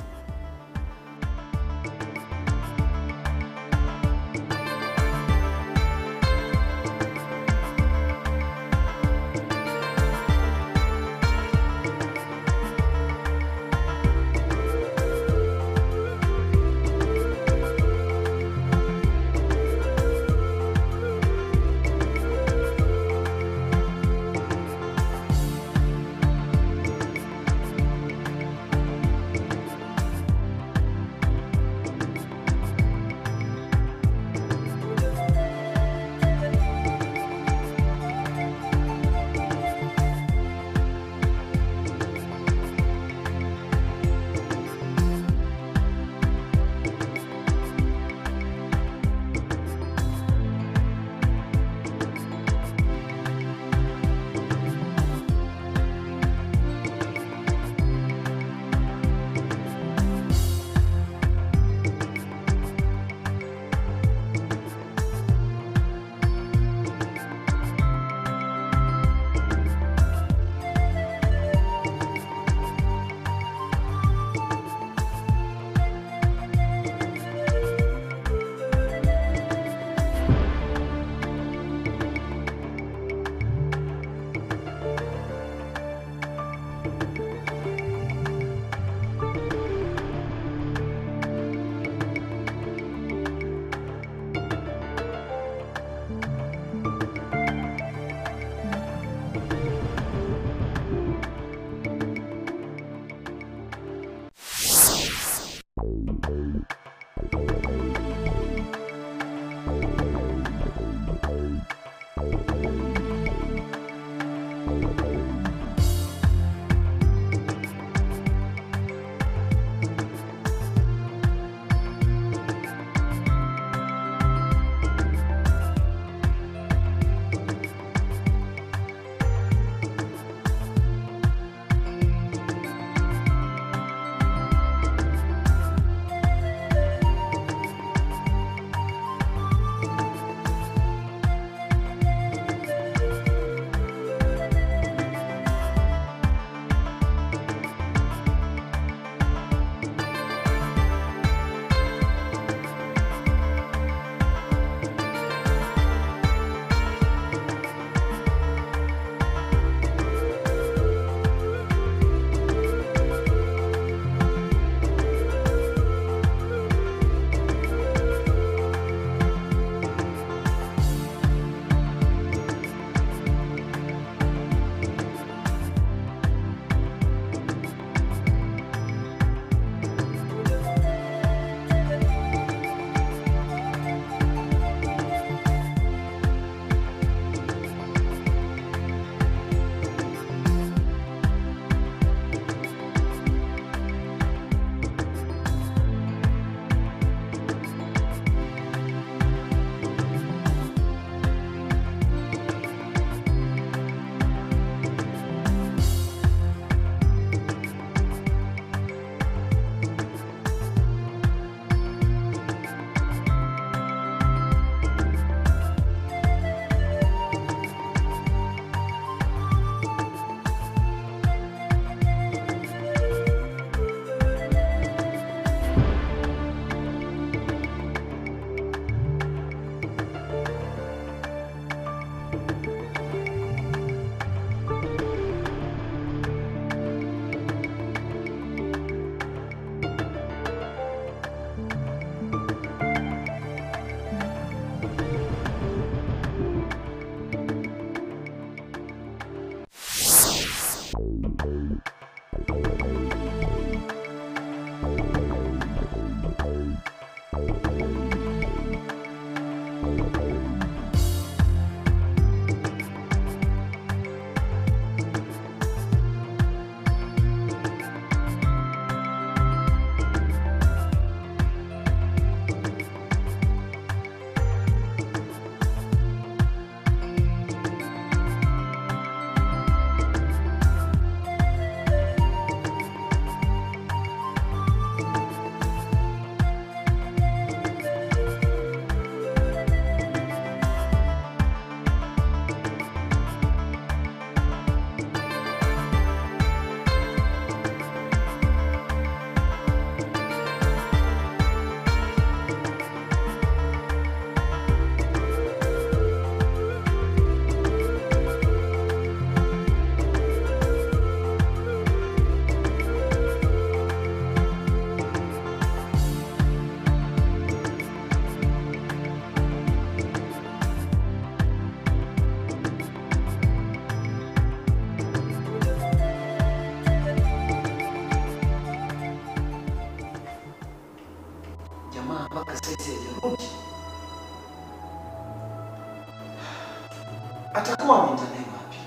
Atakuwa ameenda naye wapi?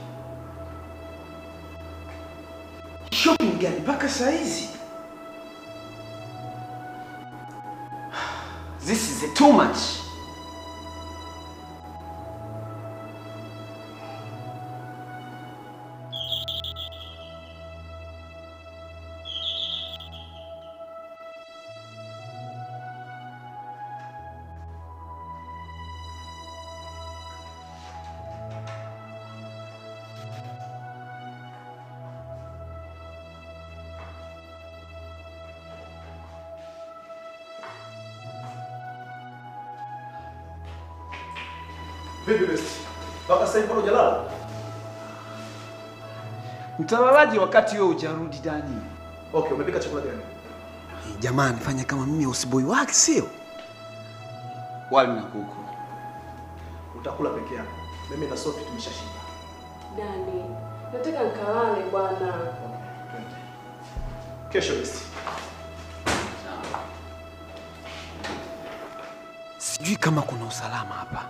Shopping gani mpaka saa hizi? This is too much. Vipi besti? Mpaka sasa hivi bado hujalala? Mtalalaji wakati wewe hujarudi ndani. Okay, umepika chakula gani? Jamani, fanya kama mimi usiboi wake sio? Wali na kuku. Utakula peke yako. Mimi na Sophie tumeshashiba. Dani, nataka nikalale bwana. Kesho besti. Sijui kama kuna usalama hapa.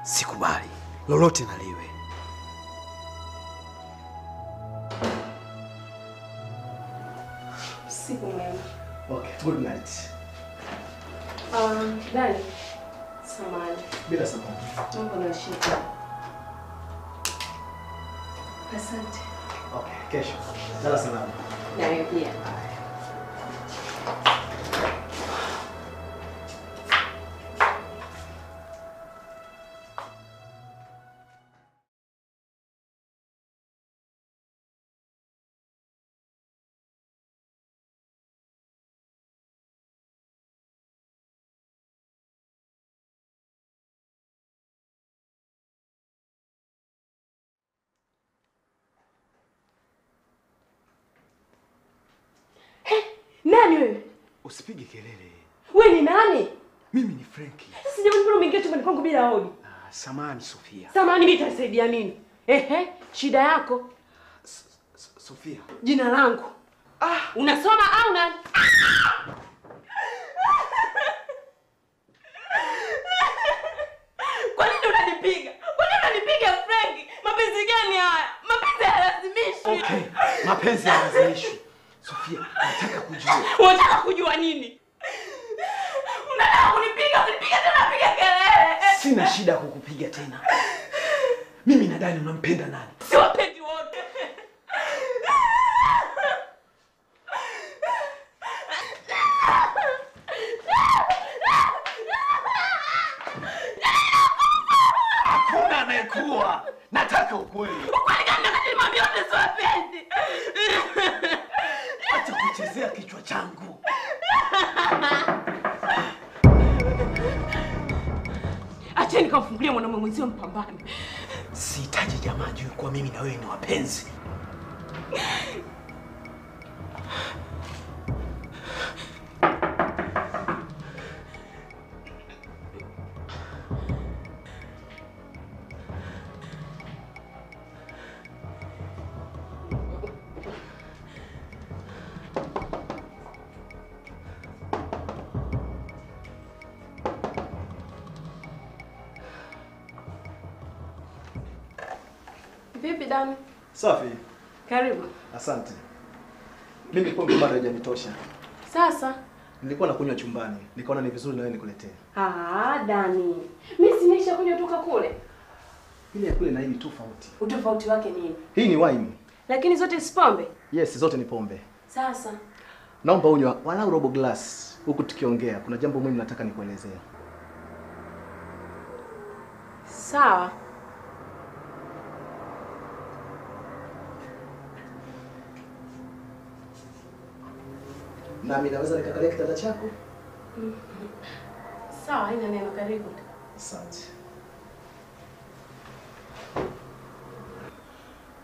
Sikubali. Lolote na liwe. Siku mwema. Okay, good night. Dani. Samahani. Bila samahani. Mambo na shida. Asante. Okay, kesho. Lala salama. Na wewe pia. Nani wewe? Usipige kelele. Wewe ni nani? Mimi ni Frankie. Sasa jamani, mbona umeingia chumbani kwangu bila hodi? Samahani Sofia. Samahani, mimi nitasaidia nini? Shida yako? Sofia. Jina langu. Unasoma au nani? Kwa nini unanipiga? Kwa nini unanipiga Frankie? Mapenzi gani haya? Mapenzi hayalazimishwi. Okay, mapenzi hayalazimishwi. Sofia, nataka kujua. Unataka kujua nini? Unataka kunipiga tena piga kelele. Sina shida kukupiga tena. Mimi nadhani unampenda nani? Siwapendi wote. Hakuna anayekuwa. Nataka ukweli. Ukweli gani wakati mami wote siwapendi? Acha kuchezea kichwa changu. Acheni nikamfungulie mwanamume mwenzio mpambane. Sihitaji jamaa juu kwa mimi na wewe ni wapenzi. Vipi Dani? Safi. Karibu. Asante. Mimi pombe bado haijanitosha. Sasa Nilikuwa nakunywa chumbani. Nikaona ni vizuri na wewe nikuletee. Dani. Mimi sinisha kunywa toka kule. Ile ya kule na hii ni tofauti. Utofauti wake nini? Hii ni wine. Lakini zote si pombe? Yes, zote ni pombe. Sasa Naomba unywa walau robo glass huku tukiongea. Kuna jambo muhimu nataka nikuelezea. sawa. Nami naweza nikakalia kitanda chako? Sawa, haina neno, karibu. Asante.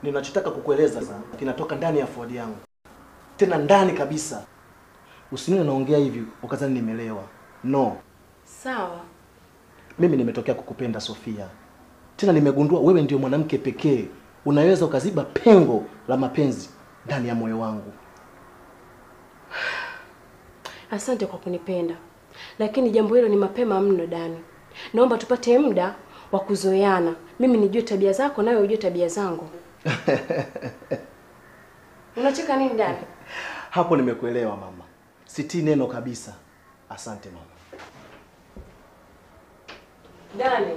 Ninachotaka kukueleza sasa kinatoka ndani ya Ford yangu. Tena ndani kabisa. Usinione naongea hivi ukazani nimelewa. No. Sawa. Mimi nimetokea kukupenda Sofia. Tena nimegundua wewe ndio mwanamke pekee unaweza ukaziba pengo la mapenzi ndani ya moyo wangu. Asante kwa kunipenda. Lakini jambo hilo ni mapema mno Dani. Naomba tupate muda wa kuzoeana. Mimi nijue tabia zako nawe ujue tabia zangu. Unacheka nini Dani? Hapo nimekuelewa mama. Sitii neno kabisa. Asante mama. Dani.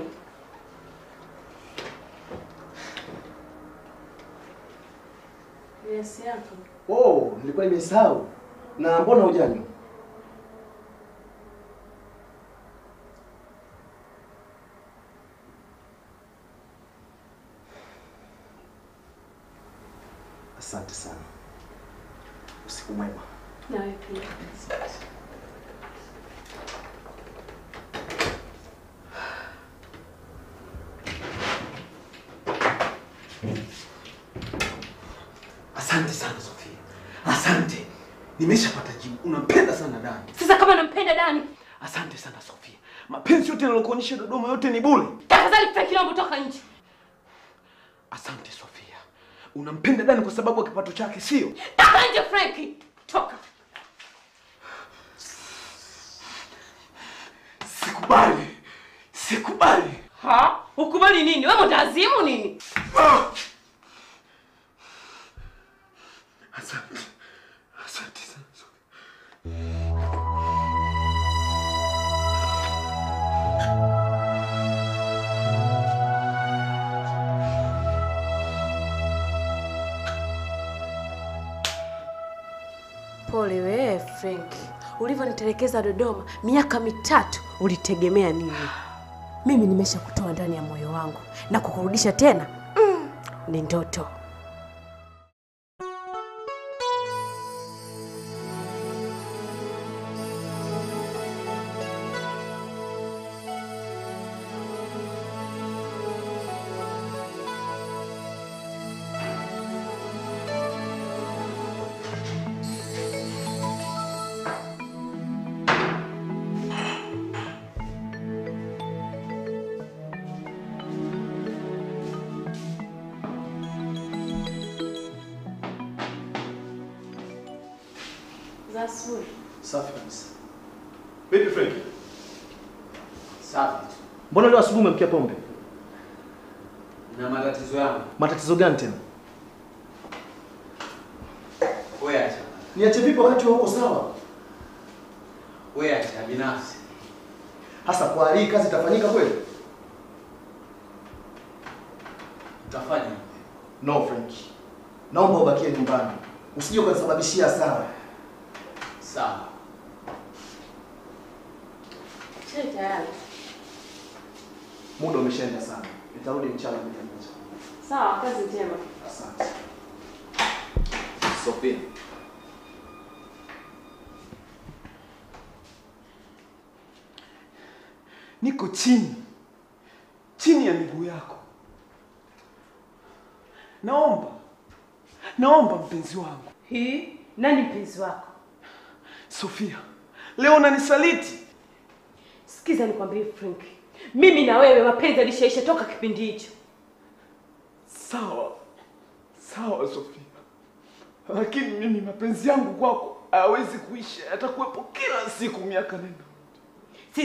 Yes yako. Oh, nilikuwa nimesahau. Na mbona hujanywa? Asante sana. Usiku mwema. Nawe pia. Asante sana Sofia. Asante. Nimeshapata jibu. Unampenda sana Dani. Sasa kama nampenda Dani. Asante sana Sofia. Mapenzi yote nilokuonyesha Dodoma yote ni bure. Tafadhali Frank, naomba toka nje. Asante Sofia. Unampenda Dani kwa sababu ya kipato chake, sio? Toka nje Frank. Toka. Sikubali. Sikubali. Ha? Ukubali nini? Wewe mtazimu nini? Asante. Asante sana Sofia. Pole wewe Frank. Ulivyonitelekeza Dodoma miaka 3 ulitegemea nini? Mimi nimeshakutoa ndani ya moyo wangu na kukurudisha tena. Ni ndoto. Zasuri. Safi kabisa. Vipi Frank? Safi. Mbona leo asubuhi umemkia pombe? Na matatizo yangu. Matatizo gani tena? Wewe acha. Niache vipi wakati wewe uko sawa? Wewe acha binafsi. Hasa kwa hii kazi itafanyika kweli? Utafanya. No Frank. Naomba ubakie nyumbani. Usije ukanisababishia hasara. Sawa. Chai tayari. Muda umeshaenda sana. Nitarudi mchana kuja moja. Sawa, kazi njema. Asante. Sofia. Niko chini. Chini ya miguu yako. Naomba mpenzi wangu. Hii nani mpenzi wako? Sofia, leo unanisaliti. Sikiza nikwambie Frank. Mimi na wewe mapenzi yalishaisha toka kipindi hicho. Sawa. Sawa Sofia. Lakini mimi mapenzi yangu kwako hayawezi kuisha. Yatakuwepo kila siku miaka nenda.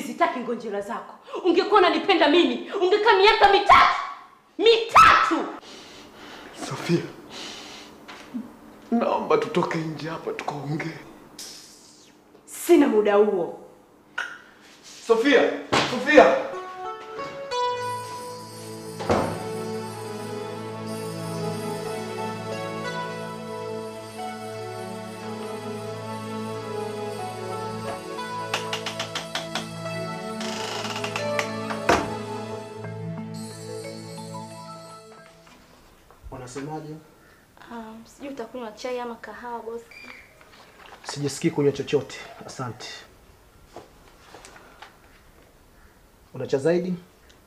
Sitaki ngonjera zako. Ungekuwa unanipenda mimi, ungekaa miaka 3. 3. Sofia, naomba tutoke nje hapa tukaongee. Sina muda huo. Sofia, Sofia. Unasemaje? Sijui utakunywa chai ama kahawa bosi. Sijisikii kunywa chochote. Asante. Unacha zaidi?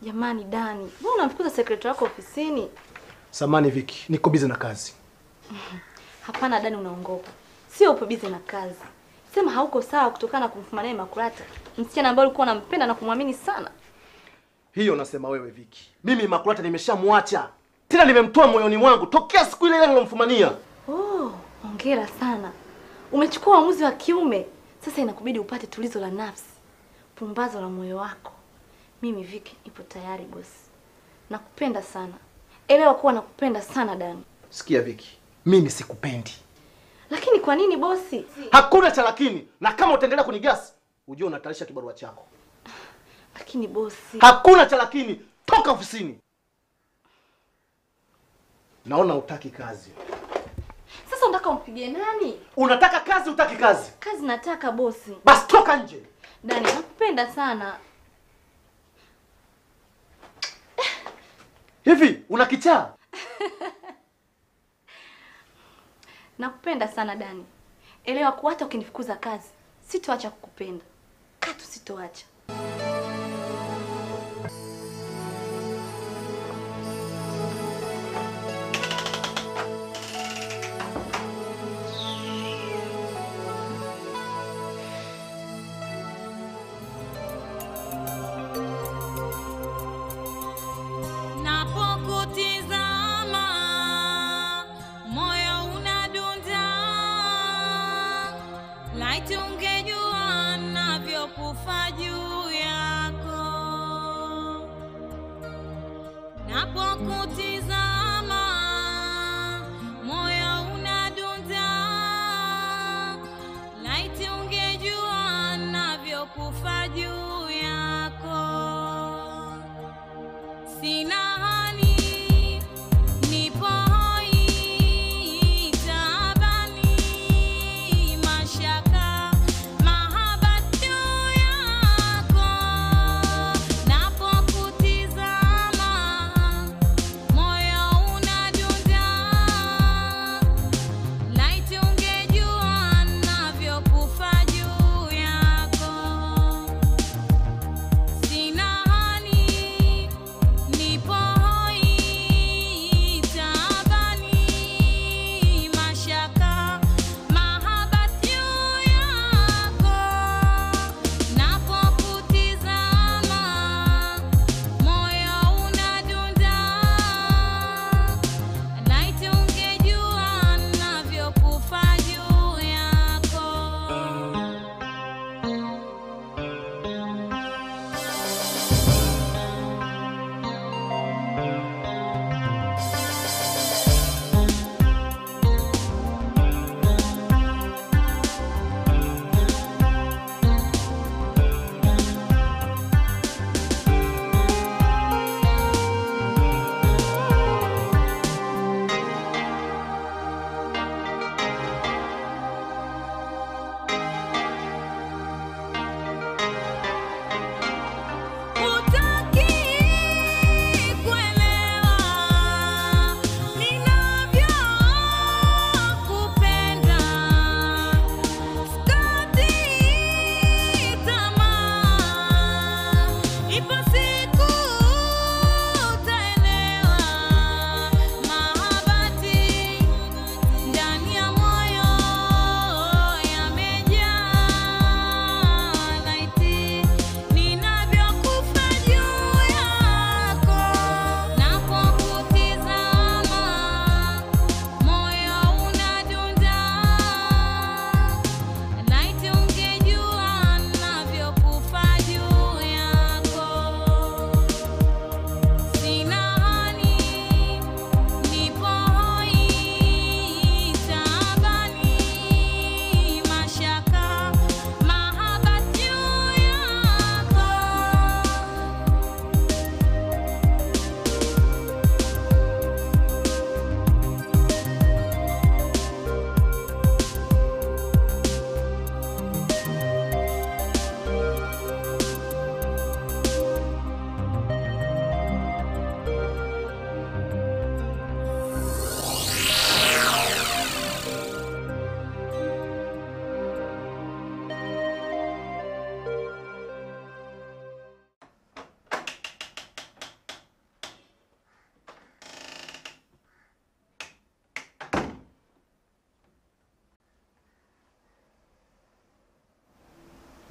Jamani Dani, mbona unamfukuza secretary wako ofisini? Samani Viki, niko busy na kazi. Hapana Dani, unaongopa. Sio upo busy na kazi. Sema hauko sawa kutokana na kumfumania Makulata. Msichana ambaye ulikuwa unampenda na kumwamini sana. Hiyo unasema wewe Viki. Mimi Makulata nimeshamwacha. Tena nimemtoa moyoni mwangu tokea siku ile nilomfumania. Oh, hongera sana. Umechukua uamuzi wa kiume. Sasa inakubidi upate tulizo la nafsi. Pumbazo la moyo wako. Mimi Viki ipo tayari bosi. Nakupenda sana. Elewa kuwa nakupenda sana Dani. Sikia Viki, mimi sikupendi. Lakini kwa nini bosi? Hakuna cha lakini. Na kama utaendelea kunigasi, ujue unatalisha kibarua chako. Lakini bosi. Hakuna cha lakini. Toka ofisini. Naona utaki kazi. Sasa unataka umpigie nani? Unataka kazi, utaki kazi? Kazi nataka bosi. Basi toka nje. Dani, nakupenda sana. Hivi, una kichaa? Nakupenda sana Dani. Elewa kuwa hata ukinifukuza kazi, sitoacha kukupenda. Katu sitoacha. Napokutizama moyo unadunda, laiti ungejua navyokufa juu yako. Napokutizama moyo unadunda, laiti ungejua navyokufa juu yako. Sina hali, nipo hoi, tabani, mashaka, mahaba juu ya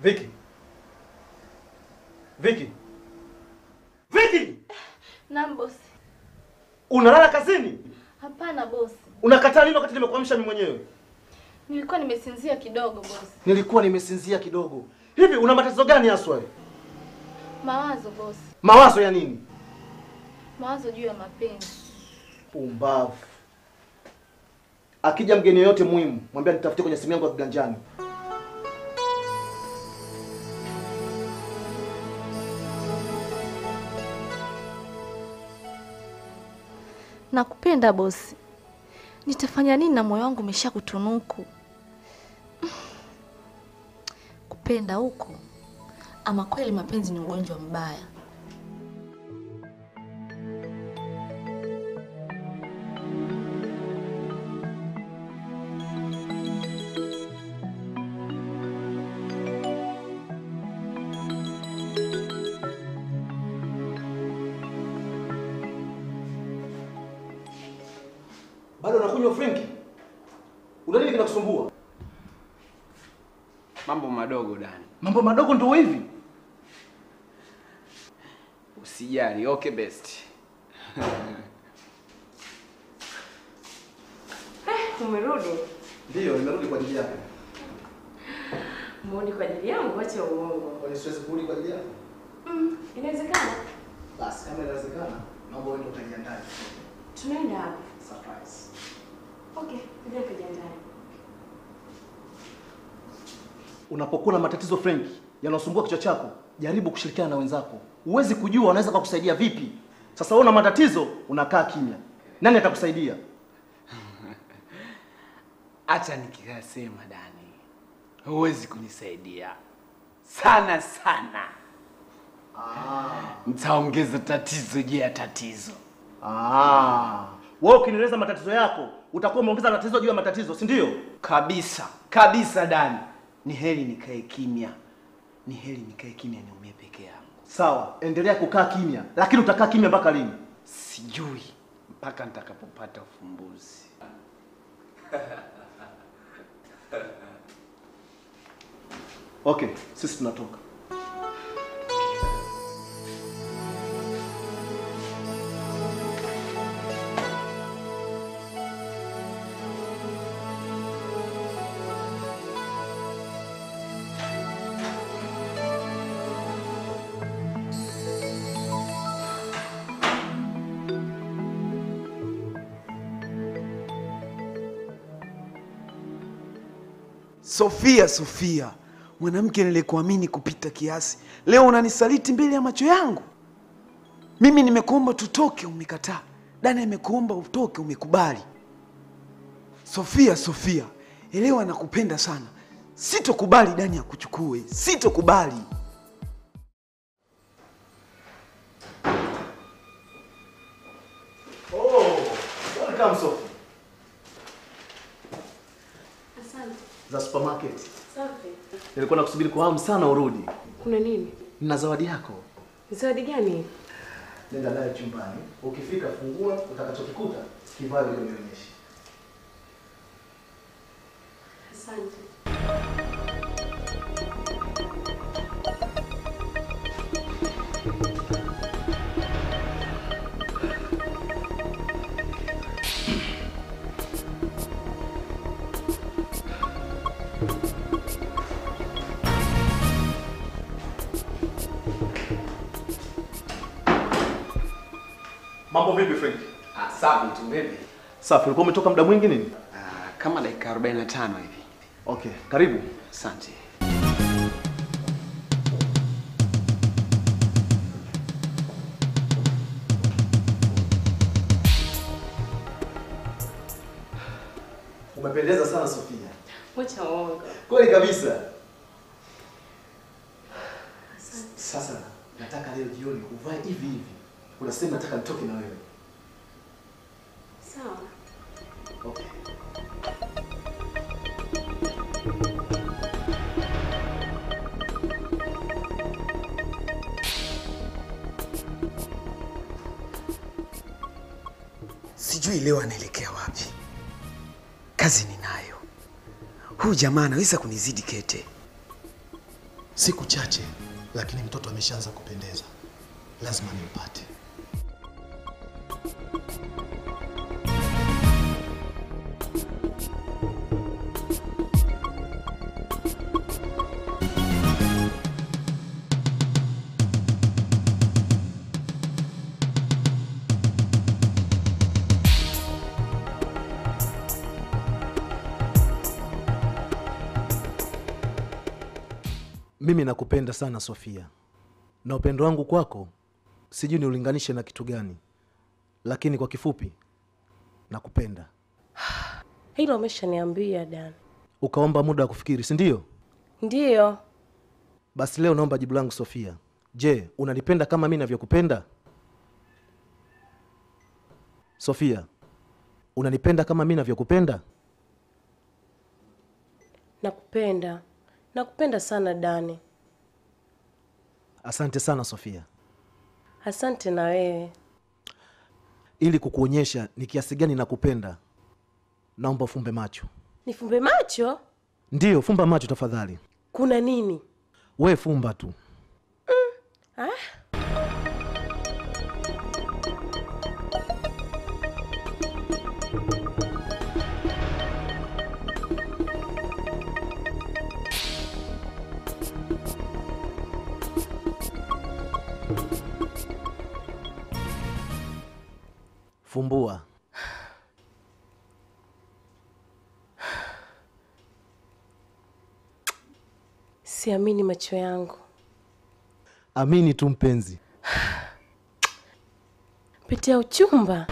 Vicky. Vicky. Vicky! Naam bosi. Unalala kazini? Hapana bosi. Unakataa nini wakati nimekuamsha mimi mwenyewe? Nilikuwa nimesinzia kidogo bosi. Nilikuwa nimesinzia kidogo. Hivi una matatizo gani haswa? Mawazo bosi. Mawazo ya nini? Mawazo juu ya mapenzi. Pumbavu. Akija mgeni yote muhimu, mwambie nitafutie kwenye simu yangu ya kiganjani. Nakupenda bosi. Nitafanya nini na moyo wangu umeshakutunuku? Kupenda huko. Ama kweli mapenzi ni ugonjwa mbaya. Bado unakunywa Frankie? Una nini kinakusumbua? Mambo madogo Dani. Mambo madogo ndio hivi? Usijali, okay best. Umerudi? Ndio, nimerudi kwa ajili yako. Umerudi kwa ajili yangu, acha uongo. Kwani siwezi kurudi kwa ajili yako? Inawezekana. Basi kama inawezekana, mambo wewe ndio utajiandaa. Tunaenda hapo. Surprise. Okay, ndio tujiandae. Unapokuwa na matatizo Frank, yanayosumbua kichwa chako, jaribu kushirikiana na wenzako. Huwezi kujua wanaweza kukusaidia vipi. Sasa wewe una matatizo, unakaa kimya. Nani atakusaidia? Acha nikikasema Dani. Huwezi kunisaidia. Sana sana. Nitaongeza tatizo juu ya tatizo. Wewe ukinieleza matatizo yako, utakuwa umeongeza tatizo juu ya matatizo, si ndio? Kabisa. Kabisa Dani. Ni heri nikae kimya. Ni heri nikae kimya niumie peke yangu. Sawa, endelea kukaa kimya. Lakini utakaa kimya mpaka lini? Sijui. Mpaka nitakapopata ufumbuzi. Okay, sisi tunatoka. Sofia, Sofia, mwanamke nilikuamini kupita kiasi, leo unanisaliti mbele ya macho yangu. Mimi nimekuomba tutoke, umekataa. Dani amekuomba utoke, umekubali. Sofia, Sofia, elewa nakupenda sana. Sitokubali Dani akuchukue, sitokubali. Welcome Sophie. Asante. Za supermarket. Safi. Nilikuwa nakusubiri kwa hamu sana urudi. Kuna nini? Nina zawadi yako. Zawadi gani? Nenda naye chumbani. Ukifika fungua, utakachokikuta kivae ile unionyeshe. Asante. Mambo vipi Frank? Safi tu baby. Safi, ulikuwa umetoka muda mwingi nini? Kama dakika 45 hivi. Okay, karibu. Asante. Umependeza sana Sofia. Wacha uongo. Kweli kabisa. Sasa nataka leo jioni uvae hivi hivi. Unasema nataka nitoke na wewe. Sawa. Okay. Sijui leo anaelekea wapi. Kazi ninayo. Huyu jamaa anaweza kunizidi kete. Siku chache, lakini mtoto ameshaanza kupendeza. Lazima nimpate. Mimi nakupenda sana Sofia. Na upendo wangu kwako sijui ni ulinganishe na kitu gani. Lakini kwa kifupi nakupenda. Hilo umeshaniambia Dan. Ukaomba muda wa kufikiri, si ndio? Ndio. Basi leo naomba jibu langu Sofia. Je, unanipenda kama mimi ninavyokupenda? Sofia, unanipenda kama mimi ninavyokupenda? Nakupenda. Nakupenda sana Dani. Asante sana Sofia. Asante na wewe. Ili kukuonyesha ni kiasi gani nakupenda, naomba ufumbe macho. Nifumbe macho? Ndiyo, fumba macho tafadhali. Kuna nini? We fumba tu. Fumbua. Siamini macho yangu. Amini tu mpenzi. Pete ya uchumba.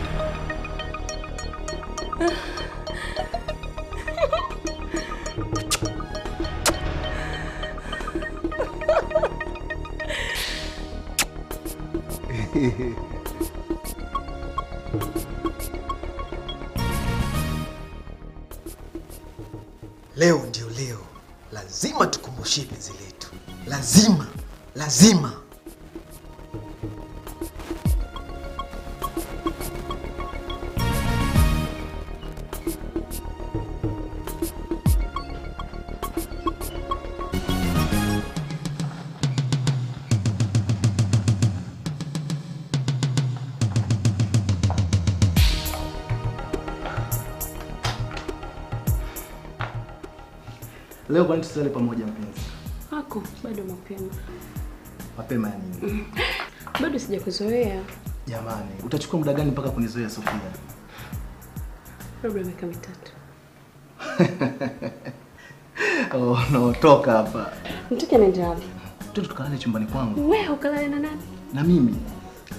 Leo ndio leo. Lazima tukumbushie penzi letu. Lazima. Lazima. Leo kwa nini tusale pamoja mpenzi? Hako, bado mapema. Mapema ya nini? Bado sijakuzoea. Jamani, utachukua muda gani mpaka kunizoea Sofia? Labda miaka 3. Oh, no, toka hapa. Mtaka nenda wapi? Tukalale chumbani kwangu. Wewe ukalale na nani? Na mimi.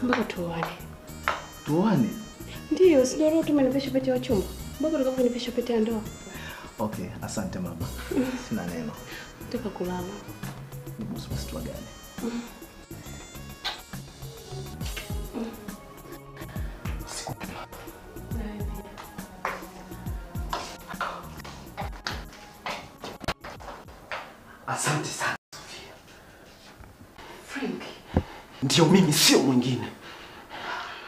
Mpaka tuoane. Tuoane? Ndio, sijaona tumenivesha pete ya chumba. Mbona unataka kunivesha pete ya ndoa? Okay, asante mama. Sina neno. Nataka kulala. Ni busu tu gani? Asante sana Sofia. Frank. Ndio mimi, sio mwingine.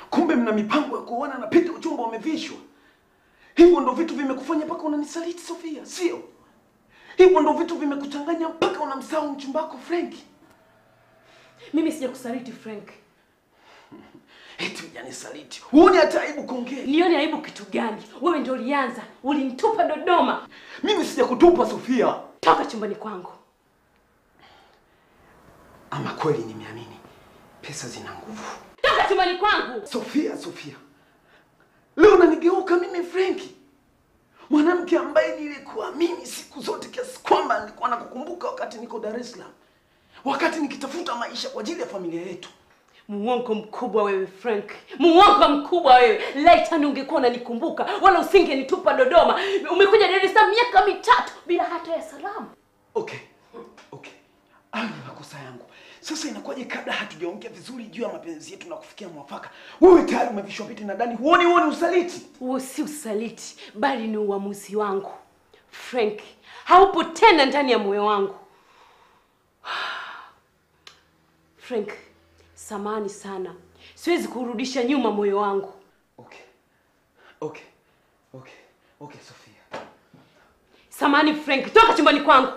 Kumbe mna mipango ya kuoana na pete uchumba umevishwa. Hivyo ndo vitu vimekufanya mpaka unanisaliti Sofia, sio? Hivyo ndo vitu vimekuchanganya mpaka unamsahau mchumba wako Frank. Mimi sijakusaliti Frank. Eti hujanisaliti. Huoni hata aibu kuongea? Nione aibu kitu gani? Wewe ndio ulianza. Ulinitupa Dodoma. Mimi sijakutupa Sofia. Toka chumbani kwangu. Ama kweli nimeamini. Pesa zina nguvu. Toka chumbani kwangu. Sofia. Leo unanigeuka mimi Frank. Mwanamke ambaye nilikuamini siku zote kiasi kwamba nilikuwa nakukumbuka wakati niko Dar es Salaam. Wakati nikitafuta maisha kwa ajili ya familia yetu. Muongo mkubwa wewe Frank. Muongo mkubwa wewe. Laitani ungekuwa unanikumbuka wala usingenitupa Dodoma. Umekuja Dar es Salaam miaka 3 bila hata ya salamu. Okay. Hayo ni makosa yangu. Sasa inakuwaje kabla hatujaongea vizuri juu ya mapenzi yetu na kufikia mwafaka? Wewe tayari umevishwa pete na Dani. Huoni usaliti? Huo si usaliti, bali ni uamuzi wangu. Frank, haupo tena ndani ya moyo wangu. Frank, samahani sana. Siwezi kurudisha nyuma moyo wangu. Okay, Sofia. Samahani Frank, toka chumbani kwangu.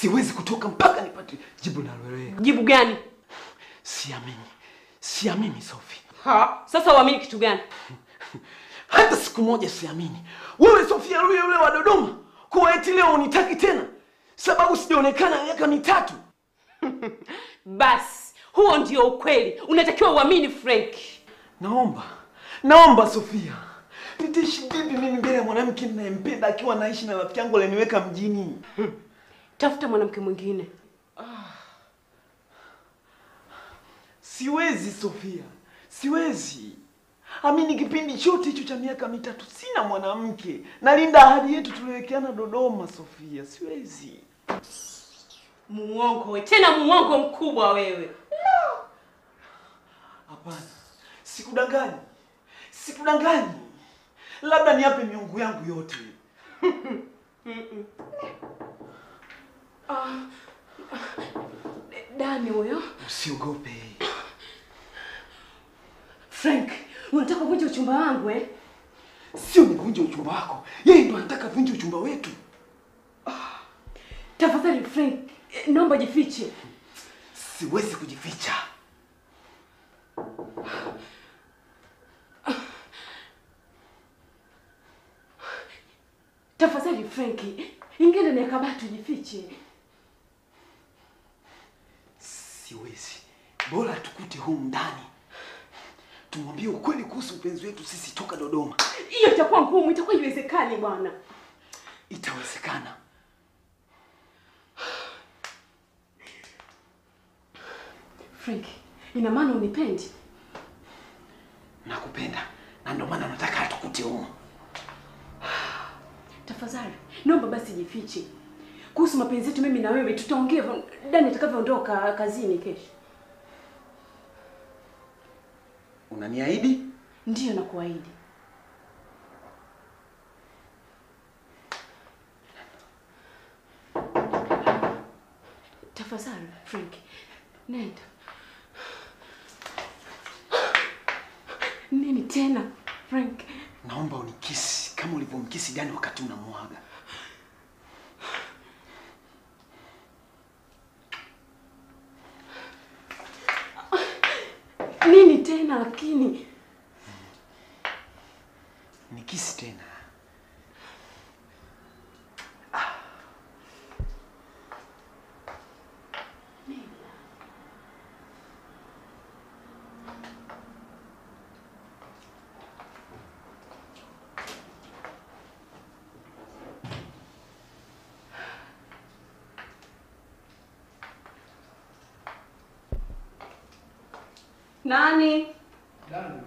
Siwezi kutoka mpaka nipate jibu naloeleweka. Jibu gani? Siamini. Siamini Sophie. Sasa uamini kitu gani? Hata siku moja siamini. Wewe Sophia yule wa Dodoma, kwa eti leo unitaki tena sababu sijaonekana miaka 3. Basi, huo ndio ukweli. Unatakiwa uamini Frank. Naomba Sophia. Nitaishi vipi mimi mbele ya mwanamke ninayempenda akiwa anaishi na rafiki yangu aliniweka mjini? Tafuta mwanamke mwingine. Siwezi Sophia. Siwezi. Amini kipindi chote hicho cha miaka 3 sina mwanamke. Nalinda ahadi yetu tuliyowekeana Dodoma Sophia. Siwezi. Muongo wewe. Tena muongo mkubwa wewe. Hapana. Sikudanganyi. Labda niape miungu yangu yote. Dani huyo? Usiogope. Frank, unataka kuvunja uchumba wangu eh? Sio nivunje uchumba wako. Yeye ndo anataka vunje uchumba wetu. Tafadhali Frank, naomba jifiche. Siwezi kujificha. Tafadhali Frank, ingia ndani ya kabati jifiche. Siwezi. Bora tukute humu ndani. Tumwambie ukweli kuhusu upenzi wetu sisi toka Dodoma. Hiyo itakuwa ngumu, itakuwa iwezekani bwana. Itawezekana. Frank, ina maana unipendi? Nakupenda. Na ndio maana nataka tukute humu. Tafadhali, naomba basi jifiche. Kuhusu mapenzi yetu mimi na wewe tutaongea Dani atakavyoondoka kazini kesho. Unaniahidi? Ndiyo nakuahidi. Tafadhali, Frank. Nenda. Nini tena, Frank? Naomba unikisi kama ulivyomkisi Dani wakati unamuaga. Nini tena lakini? Nikisi tena. Nani? Dani.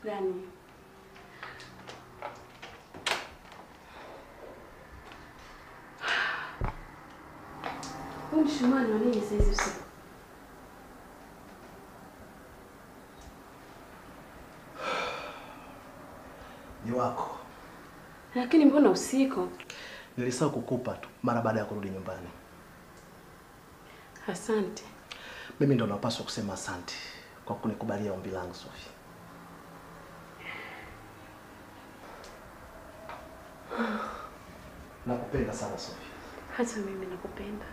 Dani. Mshumani wa nini sasa hivi usiku? Ni wako. Lakini mbona usiku? Nilisahau kukupa tu mara baada ya kurudi nyumbani. Asante. Mimi ndo napaswa kusema asante kwa kunikubalia ombi langu, Sophie. Nakupenda sana Sophie. Hata mimi nakupenda.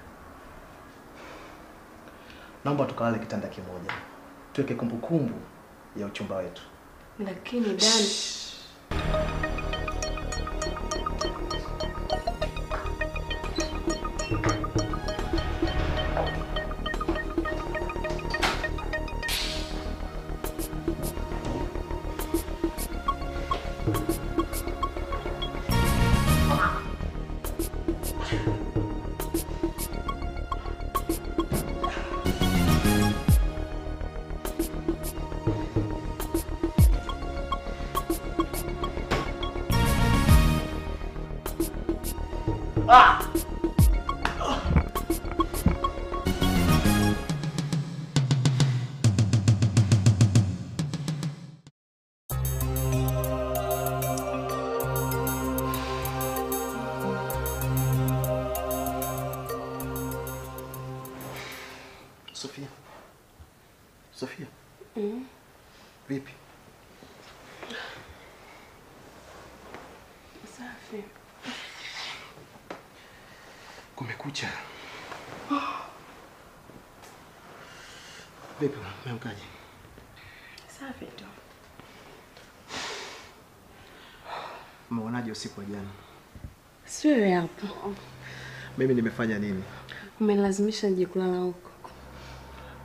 Naomba tukalale kitanda kimoja. Tuweke kumbukumbu ya uchumba wetu. Lakini Dani, Sophia. Sophia. Vipi? Safi. Kumekucha. Vipi, umeamkaje? Safi tu. Umeonaje usiku wa jana? Si wewe hapo. Mimi nimefanya nini? Umelazimisha nje kulala huko.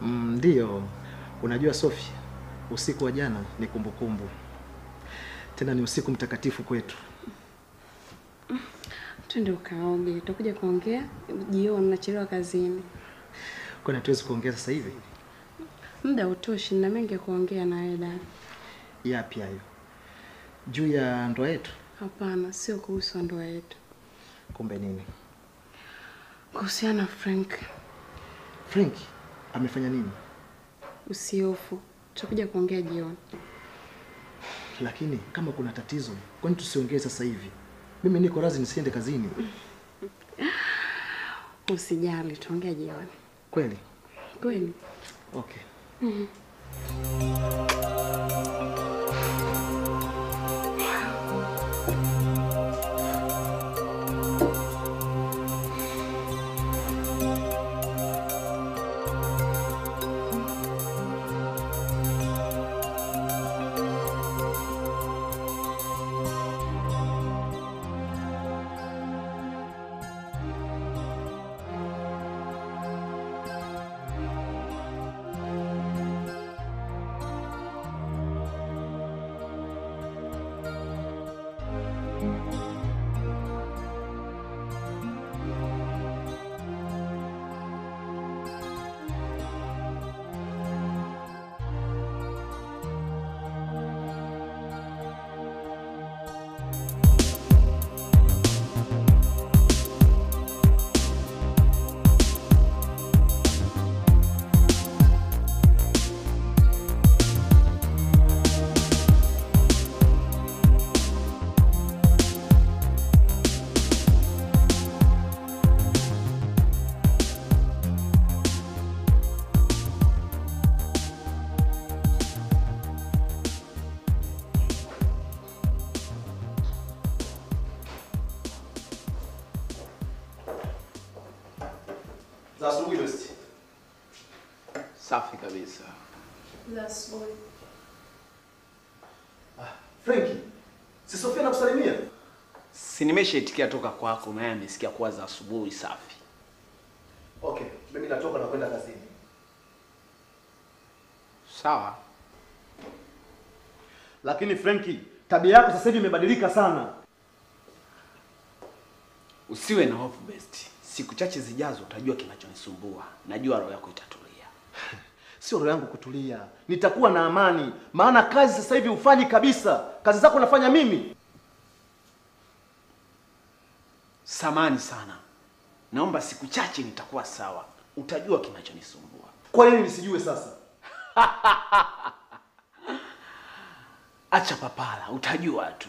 Ndio. Unajua Sophie, usiku wa jana ni kumbukumbu. Tena ni usiku mtakatifu kwetu. Twende ukaoge, tutakuja kuongea jioni, nachelewa kazini. Kwani hatuwezi kuongea sasa hivi? Muda utoshi na mengi ya kuongea na wewe dada. Yapi hayo? Juu ya ndoa yetu? Hapana, sio kuhusu ndoa yetu. Kumbe nini? Kuhusiana Frank. Frank amefanya nini? Usihofu, tutakuja kuongea jioni. Lakini kama kuna tatizo, kwani tusiongee sasa hivi? Mimi niko razi nisiende kazini. Usijali, tuongea jioni. Kweli? Kweli. Okay. Za asubuhi West. Safi kabisa. Za asubuhi. Frankie, si Sofia anakusalimia? Si nimeshaitikia toka kwako, naye amesikia kuwa za asubuhi safi. Okay, mimi natoka na kwenda kazini. Sawa. Lakini Frankie, tabia yako sasa hivi imebadilika sana. Usiwe na hofu best. Siku chache zijazo utajua kinachonisumbua. Najua roho yako itatulia. Sio roho yangu kutulia. Nitakuwa na amani. Maana kazi sasa hivi ufanyi kabisa. Kazi zako nafanya mimi. Samani sana. Naomba siku chache nitakuwa sawa. Utajua kinachonisumbua. Kwa nini nisijue sasa? Acha papala, utajua tu.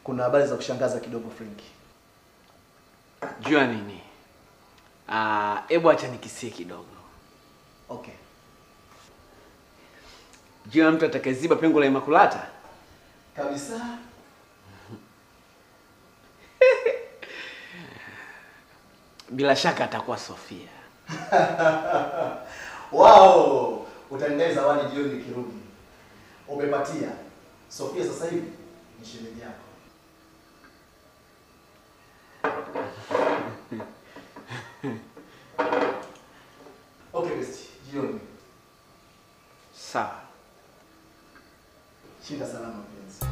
Kuna habari za kushangaza kidogo Frankie. Jua nini? Hebu acha nikisie kidogo. Okay. Jua mtu atakayeziba pengo la Imakulata? Kabisa. Bila shaka atakuwa Sofia. Wow! Utaendea zawadi jioni nikirudi. Umepatia. Sofia sasa hivi ni shemeji yako. Okay, best. Jioni. Sawa. Shinda salama mpenzi.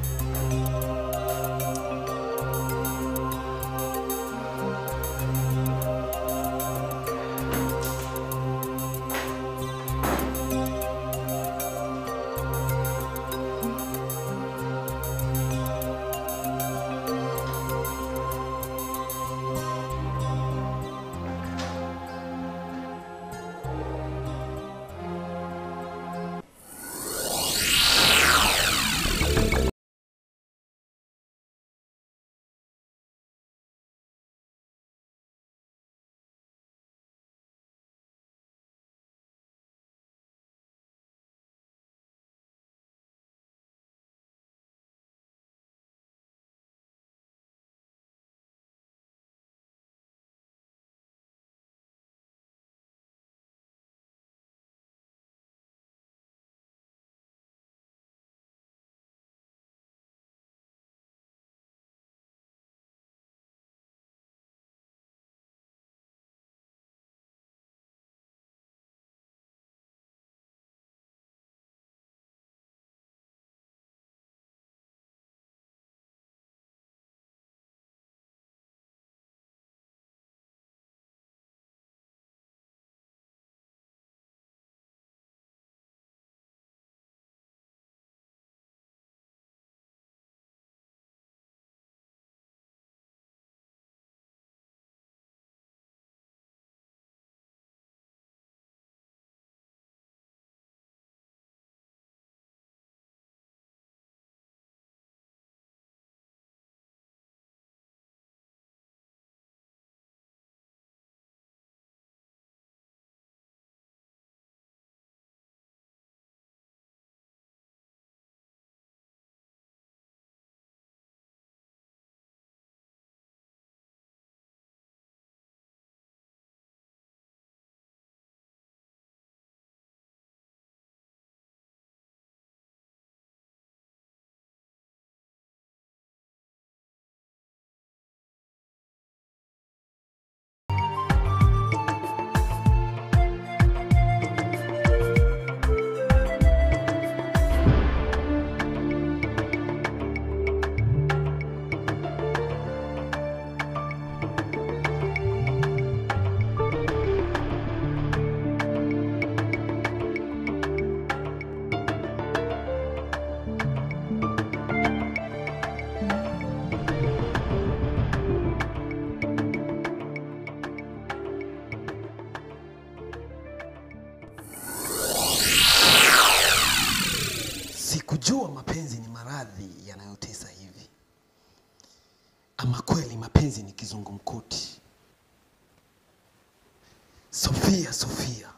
Sofia, Sofia,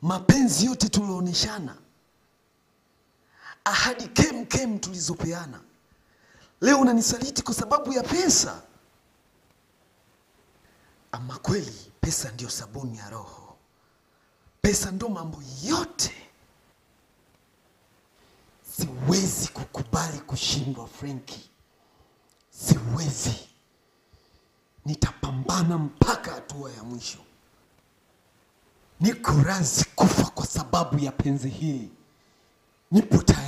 mapenzi yote tuliooneshana, ahadi kem tulizopeana, leo unanisaliti kwa sababu ya pesa. Ama kweli pesa ndio sabuni ya roho, pesa ndio mambo yote. Siwezi kukubali kushindwa Frankie, siwezi. Nitapambana mpaka hatua ya mwisho. Niko radhi kufa kwa sababu ya penzi hili. Nipo tayari.